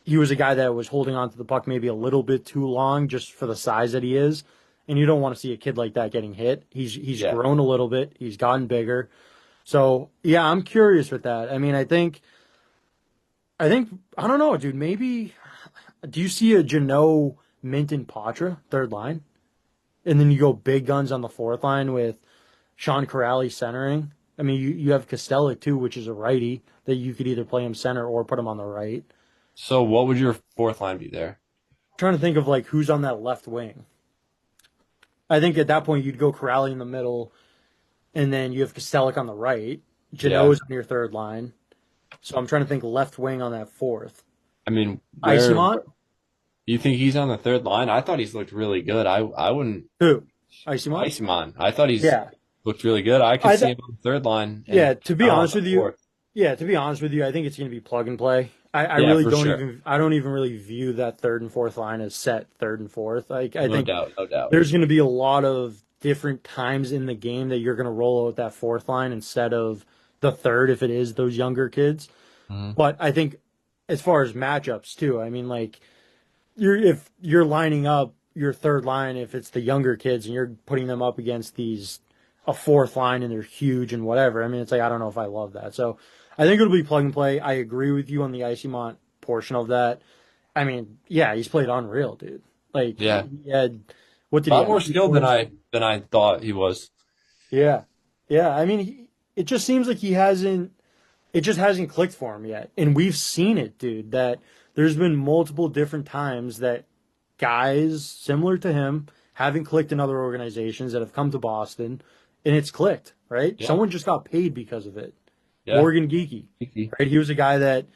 Speaker 1: he was a guy that was holding on to the puck maybe a little bit too long just for the size that he is. And you don't want to see a kid like that getting hit. He's
Speaker 2: Yeah.
Speaker 1: grown a little bit. He's gotten bigger. So yeah, I'm curious with that. I mean, I think I don't know, dude. Maybe do you see a Jano Minton Patra third line, and then you go big guns on the fourth line with Sean Corrali centering? I mean, you have Costello too, which is a righty that you could either play him center or put him on the right.
Speaker 2: So what would your fourth line be there?
Speaker 1: Trying to think of like who's on that left wing. I think at that point you'd go Corrali in the middle, and then you have Costello on the right.
Speaker 2: Yeah.
Speaker 1: Jano's on your third line. So I'm trying to think left wing on that fourth.
Speaker 2: I mean, where
Speaker 1: Icyamont?
Speaker 2: you think he's on the third line? I thought he's looked really good. I wouldn't
Speaker 1: Who? Icyamont?
Speaker 2: ice him on. I thought he's
Speaker 1: Yeah.
Speaker 2: looked really good. I could
Speaker 1: I
Speaker 2: see
Speaker 1: th
Speaker 2: him on the third line and
Speaker 1: yeah, to be
Speaker 2: on
Speaker 1: honest
Speaker 2: the
Speaker 1: with you,
Speaker 2: fourth.
Speaker 1: I think it's gonna be plug and play. I
Speaker 2: Yeah,
Speaker 1: really
Speaker 2: for sure.
Speaker 1: I don't even really view that third and fourth line as set third and fourth. Like I
Speaker 2: No
Speaker 1: think
Speaker 2: doubt, no doubt.
Speaker 1: there's gonna be a lot of different times in the game that you're gonna roll out that fourth line instead of the third if it is those younger kids.
Speaker 2: Mhm.
Speaker 1: But I think as far as matchups too, I mean like if you're lining up your third line, if it's the younger kids and you're putting them up against these a fourth line and they're huge and whatever. I mean, it's like I don't know if I love that. So I think it'll be plug and play. I agree with you on the Icyamont portion of that. I mean, yeah, he's played unreal, dude. Like
Speaker 2: Yeah.
Speaker 1: he had what
Speaker 2: A
Speaker 1: did he
Speaker 2: lot
Speaker 1: have?
Speaker 2: more
Speaker 1: Three
Speaker 2: skilled than
Speaker 1: points?
Speaker 2: I thought he was.
Speaker 1: Yeah, yeah. I mean, it just seems like he hasn't. It just hasn't clicked for him yet, and we've seen it, dude. That there's been multiple different times that guys similar to him haven't clicked in other organizations that have come to Boston, and it's clicked, right?
Speaker 2: Yeah.
Speaker 1: Someone just got paid because of it.
Speaker 2: Yeah.
Speaker 1: Morgan Geeky,
Speaker 2: Kiki.
Speaker 1: right? He was a guy that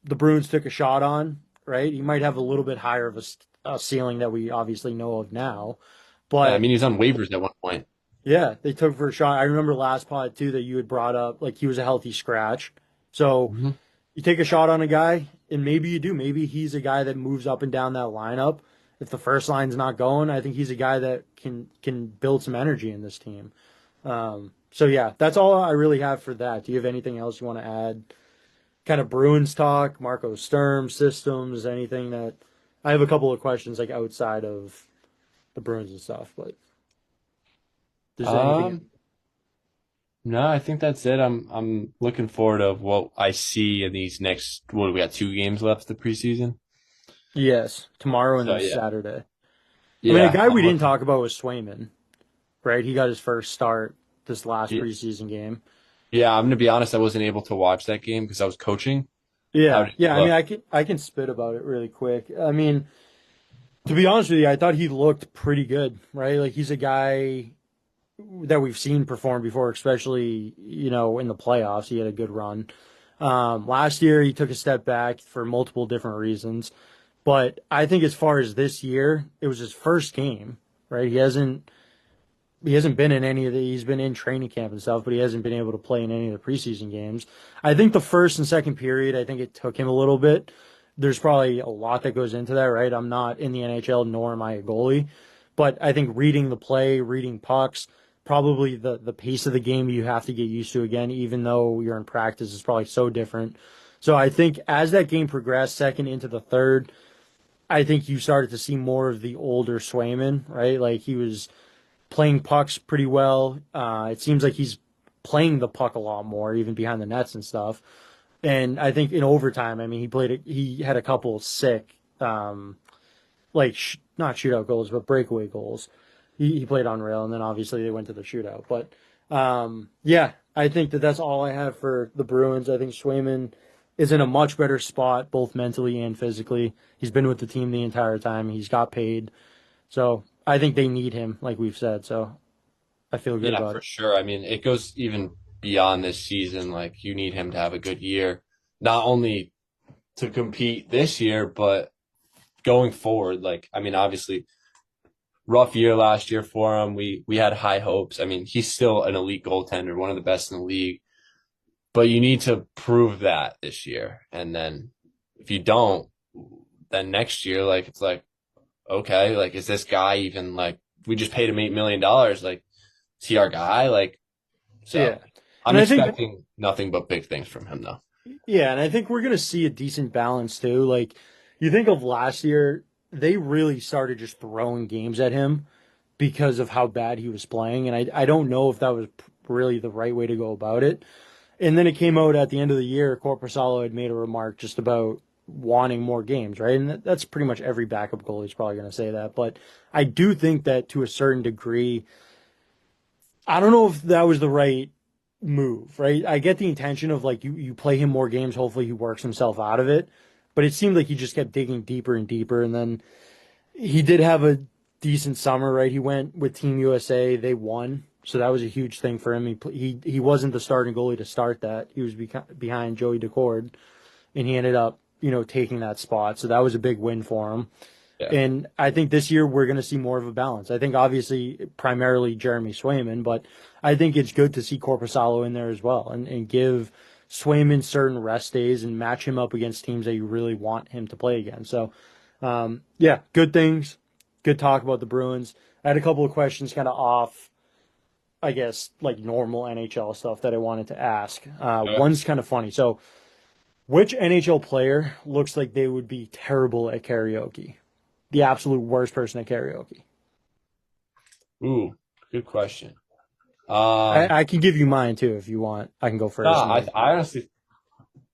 Speaker 1: the Bruins took a shot on, right? He might have a little bit higher of a ceiling that we obviously know of now,
Speaker 2: Yeah, I
Speaker 1: but
Speaker 2: mean he's on waivers at one point.
Speaker 1: yeah, they took for a shot. I remember last pod too that you had brought up like he was a healthy scratch. So
Speaker 2: Mhm.
Speaker 1: you take a shot on a guy, and maybe you do. Maybe he's a guy that moves up and down that lineup. If the first line's not going, I think he's a guy that can build some energy in this team. So yeah, that's all I really have for that. Do you have anything else you want to add? Kind of Bruins talk, Marco Sturm systems, anything that I have a couple of questions like outside of the Bruins and stuff, but is there anything?
Speaker 2: Um, no, I think that's it. I'm looking forward of what I see in these next what we got 2 games left of the preseason.
Speaker 1: Yes, tomorrow and
Speaker 2: So
Speaker 1: then
Speaker 2: yeah.
Speaker 1: Saturday. I mean, a
Speaker 2: Yeah,
Speaker 1: guy
Speaker 2: I'm
Speaker 1: we didn't
Speaker 2: looking
Speaker 1: talk about was Swayman, right? He got his first start this last
Speaker 2: yeah,
Speaker 1: preseason game.
Speaker 2: yeah, I'm gonna be honest, I wasn't able to watch that game because I was coaching. How
Speaker 1: Yeah,
Speaker 2: did he
Speaker 1: yeah. I mean,
Speaker 2: look?
Speaker 1: I can spit about it really quick. I mean, to be honest with you, I thought he looked pretty good, right? Like he's a guy that we've seen perform before, especially in the playoffs. He had a good run. Last year, he took a step back for multiple different reasons, but I think as far as this year, it was his first game, right? He hasn't he hasn't been in any of the. He's been in training camp and stuff, but he hasn't been able to play in any of the preseason games. I think the first and second period, I think it took him a little bit. There's probably a lot that goes into that, right? I'm not in the NHL, nor am I a goalie, but I think reading the play, reading pucks, probably the pace of the game you have to get used to again, even though you're in practice is probably so different. So I think as that game progressed, second into the third, I think you started to see more of the older Swayman, right? Like he was playing pucks pretty well. It seems like he's playing the puck a lot more, even behind the nets and stuff. And I think in overtime, I mean, he had a couple sick, like not shootout goals, but breakaway goals. He played unreal, and then obviously they went to the shootout. But yeah, I think that's all I have for the Bruins. I think Swayman is in a much better spot, both mentally and physically. He's been with the team the entire time. He's got paid, so I think they need him, like we've said. So I feel good
Speaker 2: Yeah,
Speaker 1: about
Speaker 2: for
Speaker 1: it.
Speaker 2: sure. I mean, it goes even beyond this season. Like, you need him to have a good year, not only to compete this year, but going forward. Like, I mean, obviously, rough year last year for him. We had high hopes. I mean, he's still an elite goaltender, one of the best in the league. But you need to prove that this year. And then if you don't, then next year, like, it's like, okay, like, is this guy even like, we just paid him $8 million? Like, is he our guy? Like,
Speaker 1: Yeah,
Speaker 2: so
Speaker 1: and
Speaker 2: I'm
Speaker 1: I think
Speaker 2: expecting nothing but big things from him, though.
Speaker 1: yeah, and I think we're gonna see a decent balance too. Like you think of last year, they really started just throwing games at him because of how bad he was playing, and I don't know if that was really the right way to go about it. And then it came out at the end of the year, Corpusalo had made a remark just about wanting more games, right? And that's pretty much every backup goalie is probably going to say that. But I do think that to a certain degree, I don't know if that was the right move, right? I get the intention of like you play him more games, hopefully he works himself out of it. But it seemed like he just kept digging deeper and deeper. And then he did have a decent summer, right? He went with Team USA, they won. So that was a huge thing for him. He wasn't the starting goalie to start that. He was behind Joey Decord, and he ended up, taking that spot. So that was a big win for him.
Speaker 2: Yeah.
Speaker 1: And I think this year we're going to see more of a balance. I think obviously primarily Jeremy Swayman, but I think it's good to see Corpusalo in there as well and give Swayman certain rest days and match him up against teams that you really want him to play against. So, yeah, good things. Good talk about the Bruins. I had a couple of questions kind of off, I guess, like normal NHL stuff that I wanted to ask.
Speaker 2: Okay.
Speaker 1: One's kind of funny. So, which NHL player looks like they would be terrible at karaoke? The absolute worst person at karaoke.
Speaker 2: Ooh, good question.
Speaker 1: I can give you mine too if you want. I can go
Speaker 2: No,
Speaker 1: first and then.
Speaker 2: I honestly,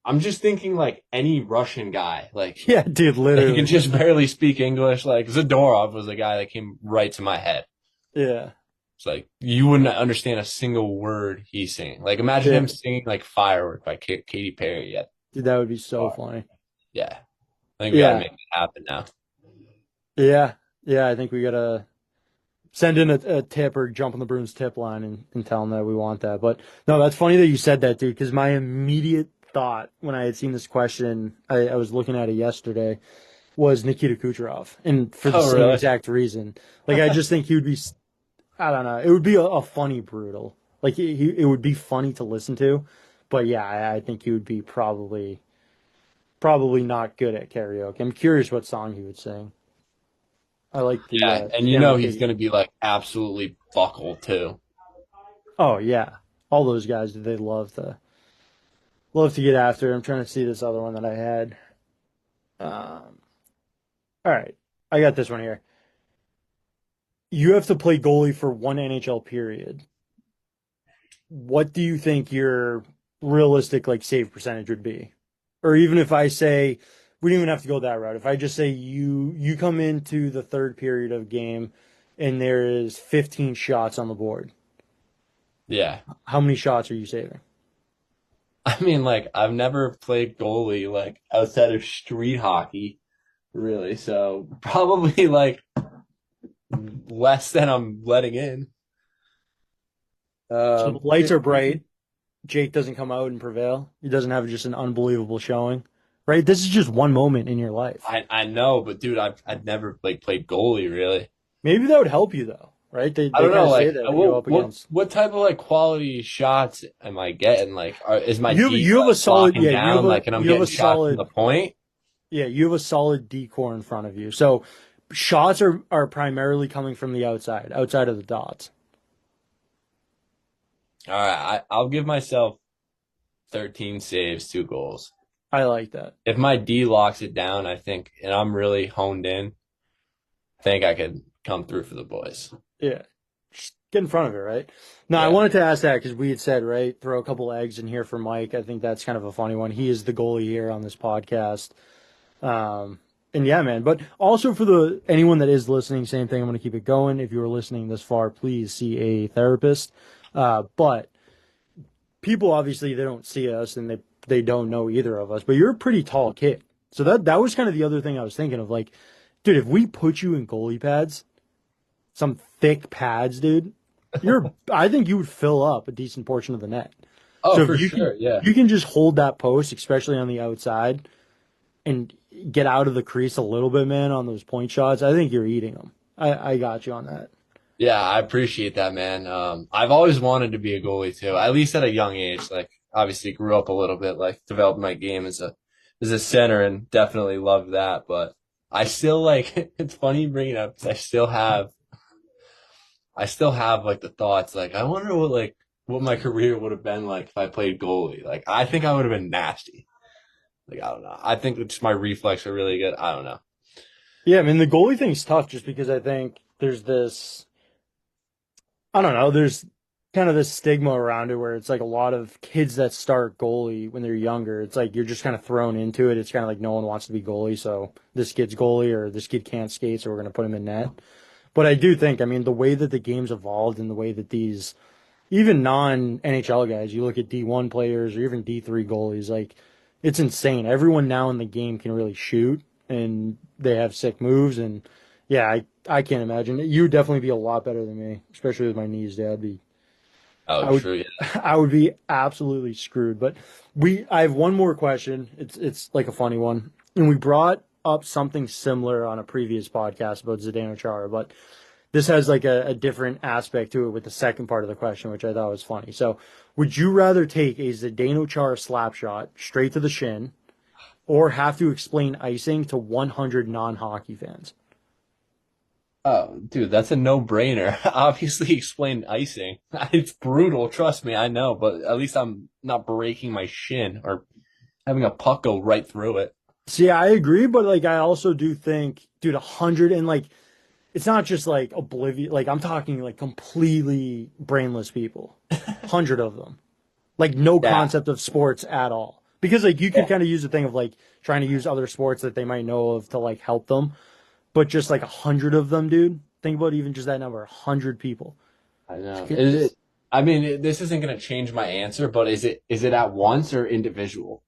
Speaker 2: I'm just thinking like any Russian guy, like
Speaker 1: Yeah, dude,
Speaker 2: he can
Speaker 1: literally.
Speaker 2: just barely speak English. Like Zadorov was the guy that came right to my head.
Speaker 1: Yeah,
Speaker 2: It's like you wouldn't understand a single word he's saying. Like imagine
Speaker 1: yeah,
Speaker 2: him singing like "Firework" by Katy Perry. Yeah,
Speaker 1: dude, that would be so funny.
Speaker 2: yeah. I think we got to
Speaker 1: Yeah,
Speaker 2: make it happen now.
Speaker 1: yeah, yeah. I think we gotta send in a tip or jump on the Bruins tip line and tell them that we want that. But no, that's funny that you said that, dude, because my immediate thought when I had seen this question, I was looking at it yesterday, was Nikita Kucherov, and for the
Speaker 2: Oh,
Speaker 1: same
Speaker 2: really?
Speaker 1: exact reason. Like, I just think he would be, I don't know, it would be a funny brutal. Like, it would be funny to listen to, but yeah, I think he would be probably not good at karaoke. I'm curious what song he would sing. I like
Speaker 2: Yeah, and
Speaker 1: the
Speaker 2: you know he's
Speaker 1: Enrique.
Speaker 2: gonna be like absolutely buckle too.
Speaker 1: Oh yeah, all those guys they love to get after. I'm trying to see this other one that I had. All right, I got this one here. You have to play goalie for one NHL period. What do you think your realistic like save percentage would be? Or even if I say we don't even have to go that route. If I just say you come into the third period of game and there is 15 shots on the board,
Speaker 2: Yeah.
Speaker 1: how many shots are you saving?
Speaker 2: I mean, like I've never played goalie like outside of street hockey, really. So probably like less than I'm letting in.
Speaker 1: So the lights are bright.
Speaker 2: 15.
Speaker 1: Jake doesn't come out and prevail. He doesn't have just an unbelievable showing, right? This is just one moment in your life.
Speaker 2: I know, but dude, I've never like played goalie really.
Speaker 1: Maybe that would help you though. right?
Speaker 2: I
Speaker 1: They
Speaker 2: don't
Speaker 1: kind
Speaker 2: know,
Speaker 1: of say
Speaker 2: like
Speaker 1: that when you go
Speaker 2: what
Speaker 1: up against.
Speaker 2: type of like quality shots am I getting? Like, is my D
Speaker 1: You have a
Speaker 2: like
Speaker 1: solid,
Speaker 2: locking
Speaker 1: yeah,
Speaker 2: down, like, and I'm
Speaker 1: you have
Speaker 2: getting
Speaker 1: a
Speaker 2: shots from the
Speaker 1: solid,
Speaker 2: point?
Speaker 1: yeah, you have a solid decor in front of you. So shots are primarily coming from the outside of the dots.
Speaker 2: All right, I'll give myself 13 saves, 2 goals.
Speaker 1: I like that.
Speaker 2: If my D locks it down, I think, and I'm really honed in, I think I could come through for the boys.
Speaker 1: Yeah. Just get in front of it, right? Now, I
Speaker 2: Yeah.
Speaker 1: wanted to ask that because we had said, right, throw a couple eggs in here for Mike. I think that's kind of a funny one. He is the goalie here on this podcast. Um, and yeah, man. But also for the anyone that is listening, same thing. I'm going to keep it going. If you are listening this far, please see a therapist. But people obviously they don't see us and they don't know either of us. But you're a pretty tall kid, so that was kind of the other thing I was thinking of. Like, dude, if we put you in goalie pads, some thick pads, dude, I think you would fill up a decent portion of the net.
Speaker 2: Oh,
Speaker 1: So if
Speaker 2: for sure. Yeah.
Speaker 1: you can just hold that post, especially on the outside, and get out of the crease a little bit, man, on those point shots, I think you're eating them. I got you on that.
Speaker 2: Yeah, I appreciate that, man. I've always wanted to be a goalie too, at least at a young age. Like, obviously grew up a little bit, like developed my game as a center and definitely loved that. But I still like, it's funny you bring it up 'cause I still have like the thoughts, like, I wonder what my career would have been like if I played goalie. Like, I think I would have been nasty. Like, I don't know. I think just my reflex are really good. I don't know.
Speaker 1: Yeah, I mean the goalie thing's tough just because I think there's this I don't know, there's kind of this stigma around it where it's like a lot of kids that start goalie when they're younger. It's like you're just kind of thrown into it. It's kind of like no one wants to be goalie, so this kid's goalie or this kid can't skate, so we're gonna put him in net. But I do think, I mean, the way that the game's evolved and the way that these even non NHL guys, you look at D1 players or even D3 goalies, like it's insane. Everyone now in the game can really shoot and they have sick moves. And yeah, I can't imagine. You would definitely be a lot better than me, especially with my knees, Dad.
Speaker 2: Oh,
Speaker 1: I would,
Speaker 2: true. Yeah.
Speaker 1: I would be absolutely screwed. But I have one more question. It's like a funny one. And we brought up something similar on a previous podcast about Zdeno Chara, but this has like a different aspect to it with the second part of the question, which I thought was funny. So, would you rather take a Zdeno Chara slap shot straight to the shin, or have to explain icing to 100 non-hockey fans?
Speaker 2: Oh, dude, that's a no-brainer. Obviously, explain icing. It's brutal, trust me, I know, but at least I'm not breaking my shin or having a puck go right through it.
Speaker 1: See, I agree, but like I also do think, dude, 100 and like it's not just like oblivious. Like I'm talking like completely brainless people, 100 of them. Like no
Speaker 2: Yeah.
Speaker 1: concept of sports at all. Because like you could
Speaker 2: Yeah.
Speaker 1: kind of use the thing of like trying to use other sports that they might know of to like help them, but just like 100 of them, dude. Think about even just that number, 100 people.
Speaker 2: I know. Is
Speaker 1: It's-
Speaker 2: it, this isn't going to change my answer, but is it at once or individual?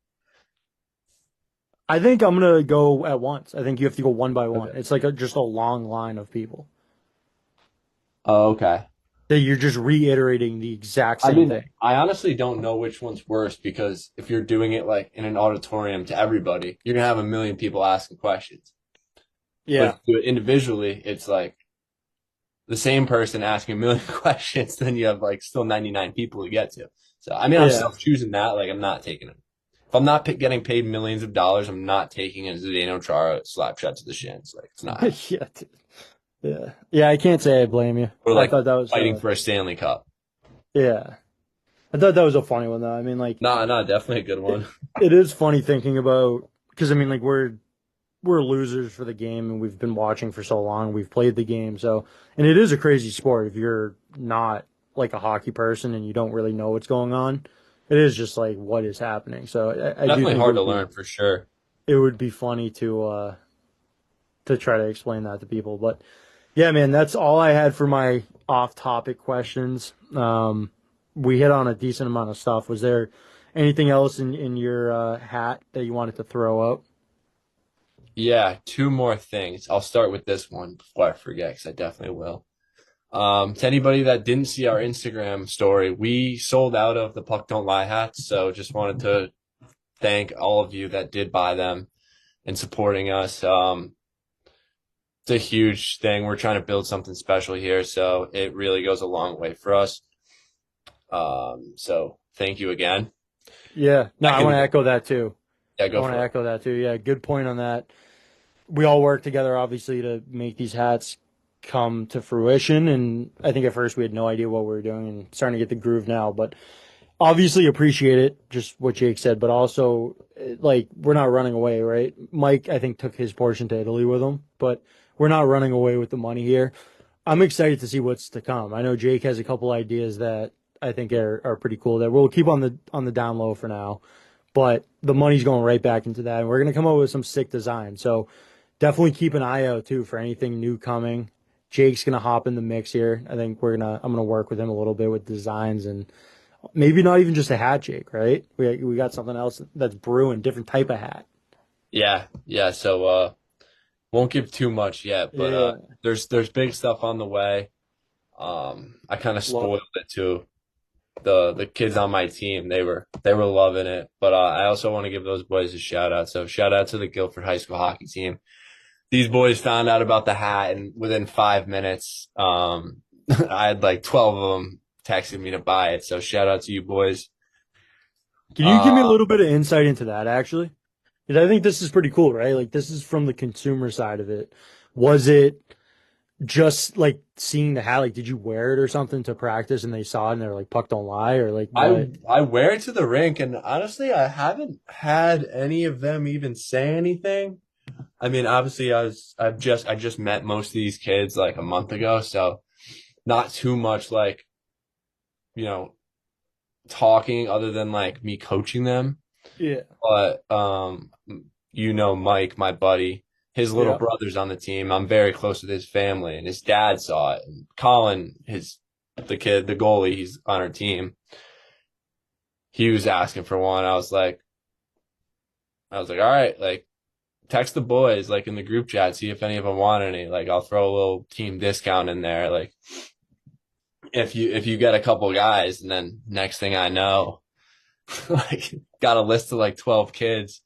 Speaker 1: I think I'm gonna go at once. I think you have to go one by one.
Speaker 2: Okay.
Speaker 1: It's like just a long line of people
Speaker 2: Oh, okay.
Speaker 1: that you're just reiterating the exact
Speaker 2: I
Speaker 1: same
Speaker 2: mean,
Speaker 1: thing.
Speaker 2: I honestly don't know which one's worse because if you're doing it like in an auditorium to everybody, you're gonna have a million people asking questions. But if
Speaker 1: Yeah,
Speaker 2: you do it individually, it's like the same person asking a million questions, then you have like still 99 people to get to. So, I mean, I'm
Speaker 1: yeah,
Speaker 2: still choosing that. Like, I'm not taking it. If I'm not getting paid millions of dollars, I'm not taking a Zdeno Chara slap shot to the shins. Like, it's not happening.
Speaker 1: yeah, dude. Yeah, yeah. I can't say I blame you.
Speaker 2: Or
Speaker 1: I
Speaker 2: like
Speaker 1: thought that was
Speaker 2: fighting for a Stanley Cup.
Speaker 1: yeah. I thought that was a funny one though. I mean, like
Speaker 2: No, no, definitely a good
Speaker 1: it,
Speaker 2: one.
Speaker 1: it is funny thinking about because I mean, like we're losers for the game and we've been watching for so long. We've played the game, so and it is a crazy sport if you're not like a hockey person and you don't really know what's going on. It is just like what is happening. So I do
Speaker 2: Definitely
Speaker 1: think
Speaker 2: hard to learn for sure.
Speaker 1: it would be funny to try to explain that to people. But yeah, man, that's all I had for my off-topic questions. We hit on a decent amount of stuff. Was there anything else in your hat that you wanted to throw out?
Speaker 2: Yeah, two more things. I'll start with this one before I forget, because I definitely will. To anybody that didn't see our Instagram story, we sold out of the Puck Don't Lie hats. So just wanted to thank all of you that did buy them and supporting us. it's a huge thing. We're trying to build something special here, so it really goes a long way for us. So thank you again.
Speaker 1: Yeah, no, I want
Speaker 2: Second,
Speaker 1: to echo that too.
Speaker 2: yeah,
Speaker 1: I
Speaker 2: go
Speaker 1: want to
Speaker 2: for it.
Speaker 1: echo that too. Yeah, good point on that. We all work together, obviously, to make these hats come to fruition. And I think at first we had no idea what we were doing and starting to get the groove now. But obviously appreciate it, just what Jake said, but also like we're not running away, right? Mike, I think, took his portion to Italy with him, but we're not running away with the money here. I'm excited to see what's to come. I know Jake has a couple ideas that I think are pretty cool that we'll keep on the down low for now, but the money's going right back into that, and we're gonna come up with some sick design. So definitely keep an eye out too for anything new coming. Jake's gonna hop in the mix here. I think I'm gonna work with him a little bit with designs and maybe not even just a hat, Jake, right? We got something else that's brewing, different type of hat.
Speaker 2: Yeah, yeah. So won't give too much yet, but
Speaker 1: Yeah,
Speaker 2: there's big stuff on the way. I kind of
Speaker 1: love
Speaker 2: spoiled
Speaker 1: it.
Speaker 2: it to the kids on my team. They were loving it, but I also want to give those boys a shout out. So shout out to the Guilford High School hockey team. These boys found out about the hat, and within 5 minutes, I had like 12 of them texting me to buy it. So shout out to you boys.
Speaker 1: Can you give me a
Speaker 2: Uh,
Speaker 1: little bit of insight into that, actually? Because I think this is pretty cool, right? Like this is from the consumer side of it. Was it just like seeing the hat? Like, did you wear it or something to practice and they saw it and they're like, "Puck don't lie," or like
Speaker 2: I
Speaker 1: what?
Speaker 2: I wear it to the rink, and honestly, I haven't had any of them even say anything. I mean, obviously, I just met most of these kids like a month ago, so not too much like, you know, talking other than like me coaching them.
Speaker 1: Yeah,
Speaker 2: But Mike, my buddy, his little
Speaker 1: yeah.
Speaker 2: brother's on the team. I'm very close with his family, and his dad saw it. And Colin, the kid, the goalie, he's on our team. He was asking for one. I was like, all right, like text the boys like in the group chat, see if any of them want any. Like I'll throw a little team discount in there. Like if you get a couple guys, and then next thing I know, like got a list of like 12 kids.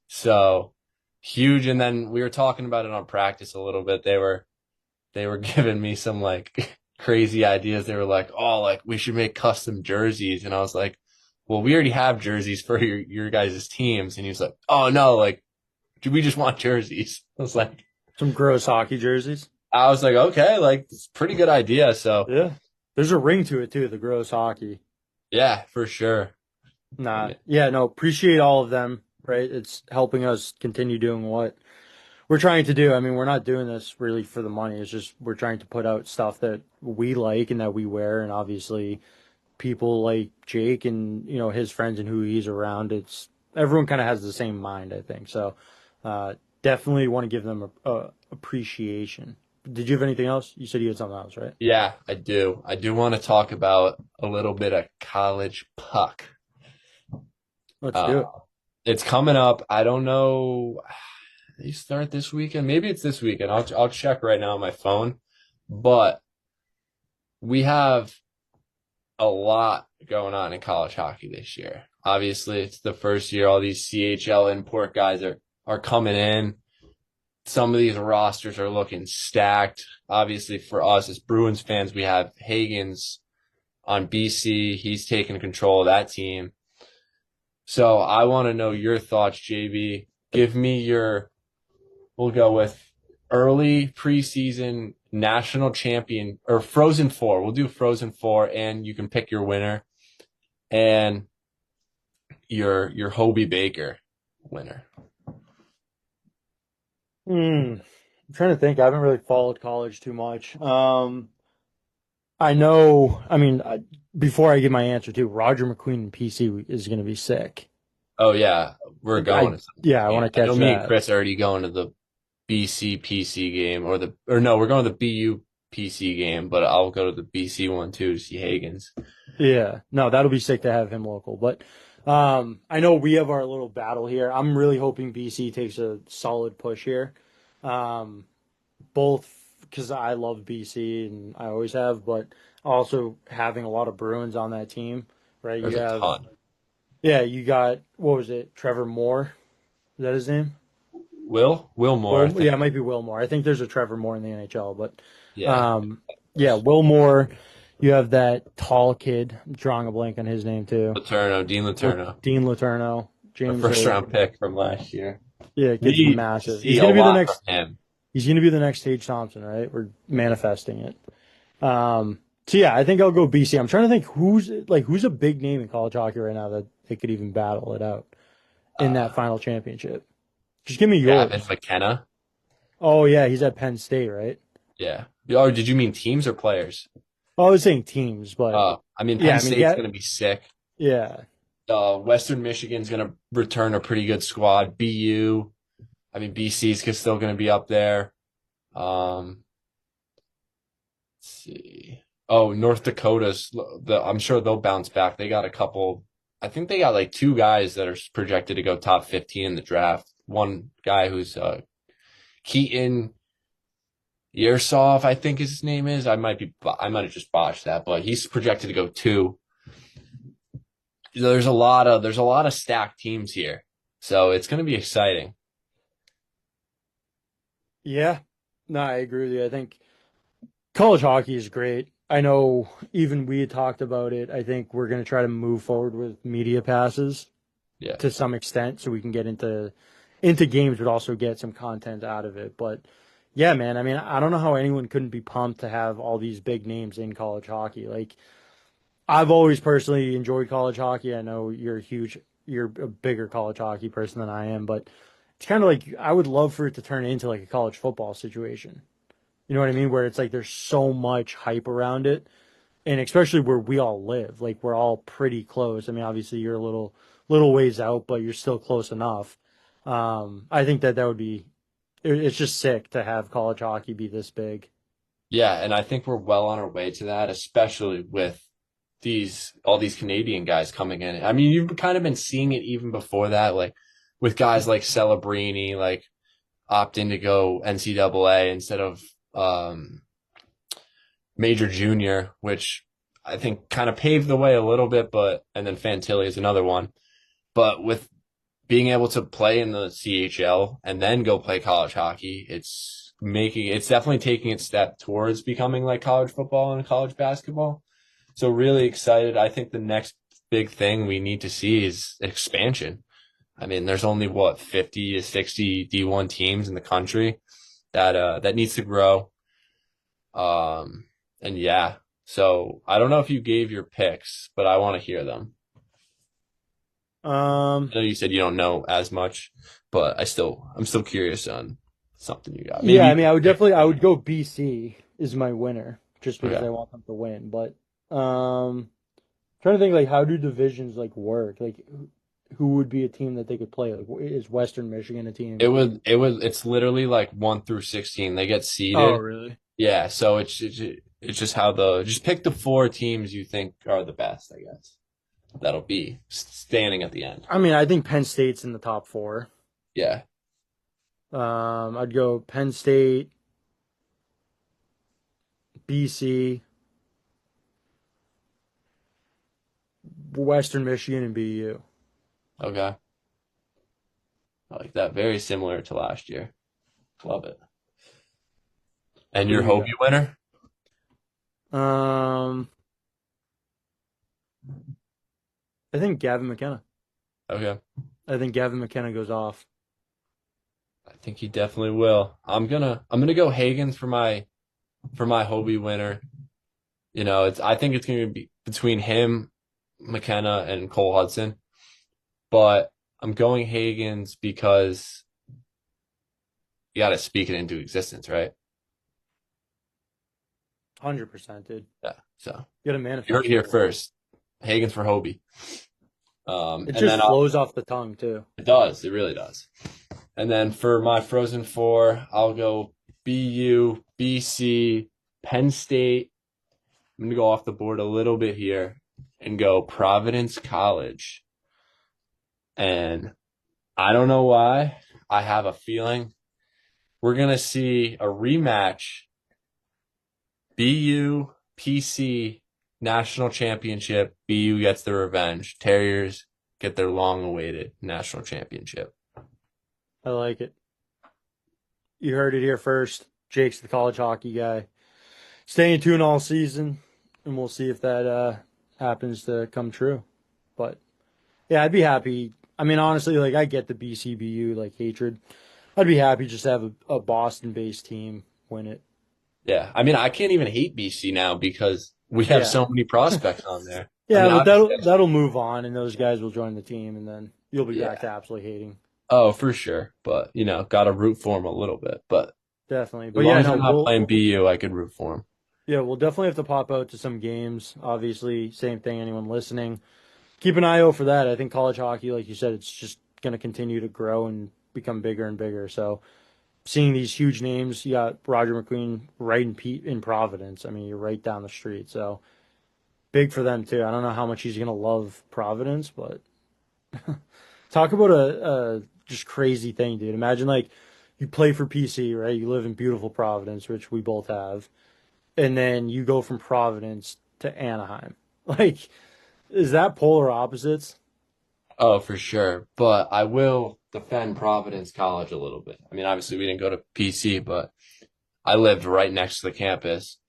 Speaker 2: So huge. And then we were talking about it on practice a little bit. They were giving me some like crazy ideas. They were like, oh, like we should make custom jerseys. And I was like, well, we already have jerseys for your guys' teams. And he was like, oh no, like we just want jerseys.
Speaker 1: Some gross hockey jerseys.
Speaker 2: I was like, okay, like it's a pretty good idea. So
Speaker 1: Yeah, there's a ring to it too. The gross hockey.
Speaker 2: yeah, for sure. I
Speaker 1: Nah,
Speaker 2: mean,
Speaker 1: yeah, no, appreciate all of them, right? It's helping us continue doing what we're trying to do. I mean, we're not doing this really for the money. It's just we're trying to put out stuff that we like and that we wear, and obviously people like Jake and his friends and who he's around. It's everyone kind of has the same mind, I think. So, uh, definitely want to give them a appreciation. Did you have anything else? You said you had something else, right?
Speaker 2: yeah, I do. I do want to talk about a little bit of college puck.
Speaker 1: Let's
Speaker 2: Uh,
Speaker 1: do it.
Speaker 2: it's coming up. I don't know. They start this weekend. Maybe it's this weekend. I'll check right now on my phone. But we have a lot going on in college hockey this year. Obviously, it's the first year all these CHL import guys are coming in. Some of these rosters are looking stacked. Obviously, for us as Bruins fans, we have Hagen's on BC. He's taking control of that team. So I want to know your thoughts, JB. Give me your, we'll go with early preseason national champion or Frozen Four. We'll do Frozen Four, and you can pick your winner and your Hobie Baker winner.
Speaker 1: I'm trying to think. I haven't really followed college too much. I know. I mean, before I give my answer too, Roger McQueen and PC is going to be sick.
Speaker 2: Oh yeah, we're going
Speaker 1: I
Speaker 2: to some of these
Speaker 1: Yeah, I want
Speaker 2: games.
Speaker 1: to
Speaker 2: I know
Speaker 1: catch
Speaker 2: me and
Speaker 1: that.
Speaker 2: Chris are already going to the BC PC game or no, we're going to the BU PC game, but I'll go to the BC one too to see Hagen's.
Speaker 1: Yeah, no, that'll be sick to have him local. But I know we have our little battle here. I'm really hoping BC takes a solid push here. Um, both because I love BC and I always have, but also having a lot of Bruins on that team, right?
Speaker 2: There's
Speaker 1: You
Speaker 2: a
Speaker 1: have,
Speaker 2: ton.
Speaker 1: yeah, you got, what was it, Trevor Moore? Is that his name?
Speaker 2: Wilmore, I
Speaker 1: Will,
Speaker 2: think.
Speaker 1: yeah, it might be Wilmore. I think there's a Trevor Moore in the NHL, but
Speaker 2: Yeah,
Speaker 1: um, yeah, Wilmore. You have that tall kid. I'm drawing a blank on his name too.
Speaker 2: Dean Letourneau,
Speaker 1: Dean Letourneau,
Speaker 2: a
Speaker 1: James
Speaker 2: first round
Speaker 1: O'Leary.
Speaker 2: pick from last year.
Speaker 1: Yeah, kid's
Speaker 2: Need to
Speaker 1: massive.
Speaker 2: see a lot from him.
Speaker 1: He's gonna be the next Tage Thompson, right? We're manifesting it. So yeah, I think I'll go BC. I'm trying to think who's a big name in college hockey right now that they could even battle it out in that
Speaker 2: Uh,
Speaker 1: final championship. Just give me
Speaker 2: Gavin
Speaker 1: yours.
Speaker 2: McKenna.
Speaker 1: Oh yeah, he's at Penn State, right?
Speaker 2: Yeah. Oh, did you mean teams or players?
Speaker 1: Well, I was saying teams, but
Speaker 2: I mean,
Speaker 1: yeah,
Speaker 2: Penn
Speaker 1: I mean,
Speaker 2: State's
Speaker 1: yeah,
Speaker 2: going to be sick.
Speaker 1: yeah,
Speaker 2: Western Michigan's going to return a pretty good squad. BU, I mean, BC's still going to be up there. Let's see. Oh, North Dakota's, I'm sure they'll bounce back. They got a couple, I think they got like two guys that are projected to go top 15 in the draft. One guy who's Keaton Yearsoff, I think his name is. I might have just botched that, but he's projected to go two. There's a lot of stacked teams here, so it's going to be exciting.
Speaker 1: yeah. No, I agree with you. I think college hockey is great. I know even we had talked about it. I think we're going to try to move forward with media passes
Speaker 2: Yeah,
Speaker 1: to some extent so we can get into games but also get some content out of it. But yeah, man, I mean, I don't know how anyone couldn't be pumped to have all these big names in college hockey. Like I've always personally enjoyed college hockey. I know you're a bigger college hockey person than I am, but it's kind of like I would love for it to turn into like a college football situation. You know what I mean? Where it's like there's so much hype around it, and especially where we all live, like we're all pretty close. I mean, obviously you're a little ways out, but you're still close enough. I think that would be it's just sick to have college hockey be this big.
Speaker 2: yeah, and I think we're well on our way to that, especially with all these Canadian guys coming in. I mean, you've kind of been seeing it even before that, like with guys like Celebrini, like opting to go NCAA instead of Major Junior, which I think kind of paved the way a little bit, but and then Fantilli is another one. But with being able to play in the CHL and then go play college hockey, it's definitely taking its step towards becoming like college football and college basketball. So really excited. I think the next big thing we need to see is expansion. I mean, there's only what 50 to 60 D1 teams in the country that needs to grow. Um, and yeah, so I don't know if you gave your picks, but I want to hear them.
Speaker 1: Um,
Speaker 2: I know you said you don't know as much, but I'm still curious on something you got.
Speaker 1: yeah,
Speaker 2: Maybe
Speaker 1: I mean, I would go BC is my winner just because
Speaker 2: okay.
Speaker 1: I want them to win. But trying to think like how do divisions like work? Like who would be a team that they could play? Like is Western Michigan a team?
Speaker 2: It's literally like 1 through 16. They get
Speaker 1: Oh,
Speaker 2: seeded.
Speaker 1: really?
Speaker 2: Yeah, so it's just how just pick the four teams you think are the best, I guess. That'll be standing at the end.
Speaker 1: I mean, I think Penn State's in the top four.
Speaker 2: Yeah.
Speaker 1: I'd go Penn State, BC, Western Michigan, and BU.
Speaker 2: Okay. I like that. Very similar to last year. Love it. And
Speaker 1: Who
Speaker 2: your
Speaker 1: do you
Speaker 2: Hobie winner?
Speaker 1: got? I think Gavin McKenna.
Speaker 2: Okay.
Speaker 1: I think Gavin McKenna goes off.
Speaker 2: I think he definitely will. I'm gonna go Hagens for my Hobie winner. You know, I think it's gonna be between him, McKenna, and Cole Hudson. But I'm going Hagens because you gotta speak it into existence, right?
Speaker 1: 100%, dude.
Speaker 2: Yeah. So
Speaker 1: You gotta
Speaker 2: you heard it
Speaker 1: manifest
Speaker 2: here
Speaker 1: it.
Speaker 2: first. Hagens for Hobie.
Speaker 1: It
Speaker 2: And
Speaker 1: just
Speaker 2: then
Speaker 1: flows off the tongue too.
Speaker 2: it does. It really does. And then for my Frozen Four, I'll go BU, BC, Penn State. I'm going to go off the board a little bit here and go Providence College. And I don't know why. I have a feeling we're going to see a rematch. BU, PC, national championship. BU gets the revenge. Terriers get their long awaited national championship.
Speaker 1: I like it. You heard it here first. Jake's the college hockey guy. Staying tuned all season, and we'll see if that happens to come true. But yeah, I'd be happy. I mean, honestly, like I get the BCBU like hatred. I'd be happy just to have a Boston-based team win it.
Speaker 2: Yeah, I mean, I can't even hate BC now because we have
Speaker 1: Yeah,
Speaker 2: so many prospects on there. I
Speaker 1: yeah,
Speaker 2: mean,
Speaker 1: but
Speaker 2: obviously,
Speaker 1: that'll move on, and those guys will join the team, and then you'll be back
Speaker 2: yeah.
Speaker 1: to absolutely hating.
Speaker 2: Oh, for sure. But, got to root for him a little bit. But
Speaker 1: Definitely.
Speaker 2: as
Speaker 1: But
Speaker 2: long
Speaker 1: yeah,
Speaker 2: as
Speaker 1: no,
Speaker 2: I'm not playing BU, I could root for him.
Speaker 1: we'll definitely have to pop out to some games. Obviously, same thing. Anyone listening, keep an eye out for that. I think college hockey, like you said, it's just going to continue to grow and become bigger and bigger. So seeing these huge names, you got Roger McQueen right in Providence. I mean, you're right down the street. So big for them too. I don't know how much he's going to love Providence, but talk about a just crazy thing, dude. Imagine like you play for PC, right? You live in beautiful Providence, which we both have, and then you go from Providence to Anaheim. Like, is that polar opposites?
Speaker 2: Oh, for sure. But I will defend Providence College a little bit. I mean, obviously, we didn't go to PC, but I lived right next to the campus.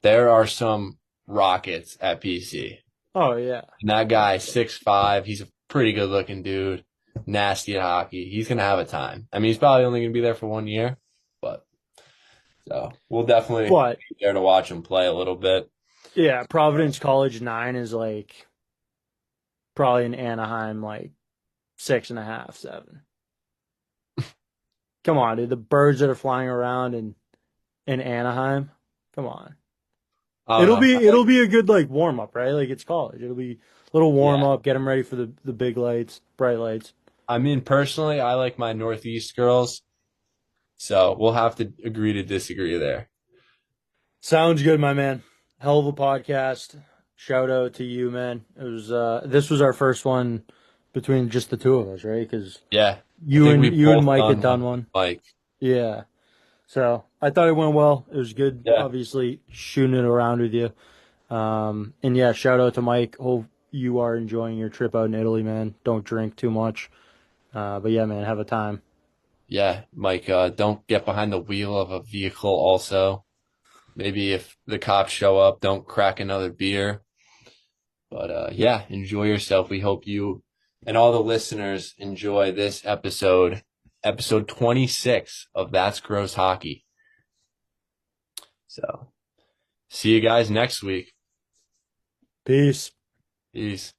Speaker 2: There are some rockets at PC.
Speaker 1: Oh yeah.
Speaker 2: And that guy, 6'5", he's a pretty good looking dude, nasty at hockey. He's gonna have a time. I mean, he's probably only gonna be there for 1 year, but so we'll definitely
Speaker 1: But
Speaker 2: be there to watch him play a little bit.
Speaker 1: yeah, Providence College 9 is like probably in Anaheim like 6.5, 7. Come on, dude. The birds that are flying around in Anaheim. Come on.
Speaker 2: I don't
Speaker 1: It'll
Speaker 2: know.
Speaker 1: be it'll be a good like warm up, right? Like it's college. It'll be a little warm
Speaker 2: Yeah.
Speaker 1: up, get them ready for the big lights, bright lights.
Speaker 2: I mean, personally, I like my Northeast girls, so we'll have to agree to disagree there.
Speaker 1: Sounds good, my man. Hell of a podcast. Shout out to you, man. It was this was our first one between just the two of us, right? Because
Speaker 2: Yeah. I
Speaker 1: you
Speaker 2: think
Speaker 1: and
Speaker 2: we've
Speaker 1: you and
Speaker 2: both
Speaker 1: Mike had
Speaker 2: done
Speaker 1: done
Speaker 2: one.
Speaker 1: one.
Speaker 2: Like,
Speaker 1: Yeah. So I thought it went well. It was good,
Speaker 2: yeah.
Speaker 1: obviously, shooting it around with you. And yeah, shout out to Mike. Hope you are enjoying your trip out in Italy, man. Don't drink too much. But yeah, man, have a time.
Speaker 2: Yeah, Mike, don't get behind the wheel of a vehicle also. Maybe if the cops show up, don't crack another beer. But yeah, enjoy yourself. We hope you and all the listeners enjoy this episode 26 of That's Gross Hockey. So, see you guys next week.
Speaker 1: Peace.
Speaker 2: Peace.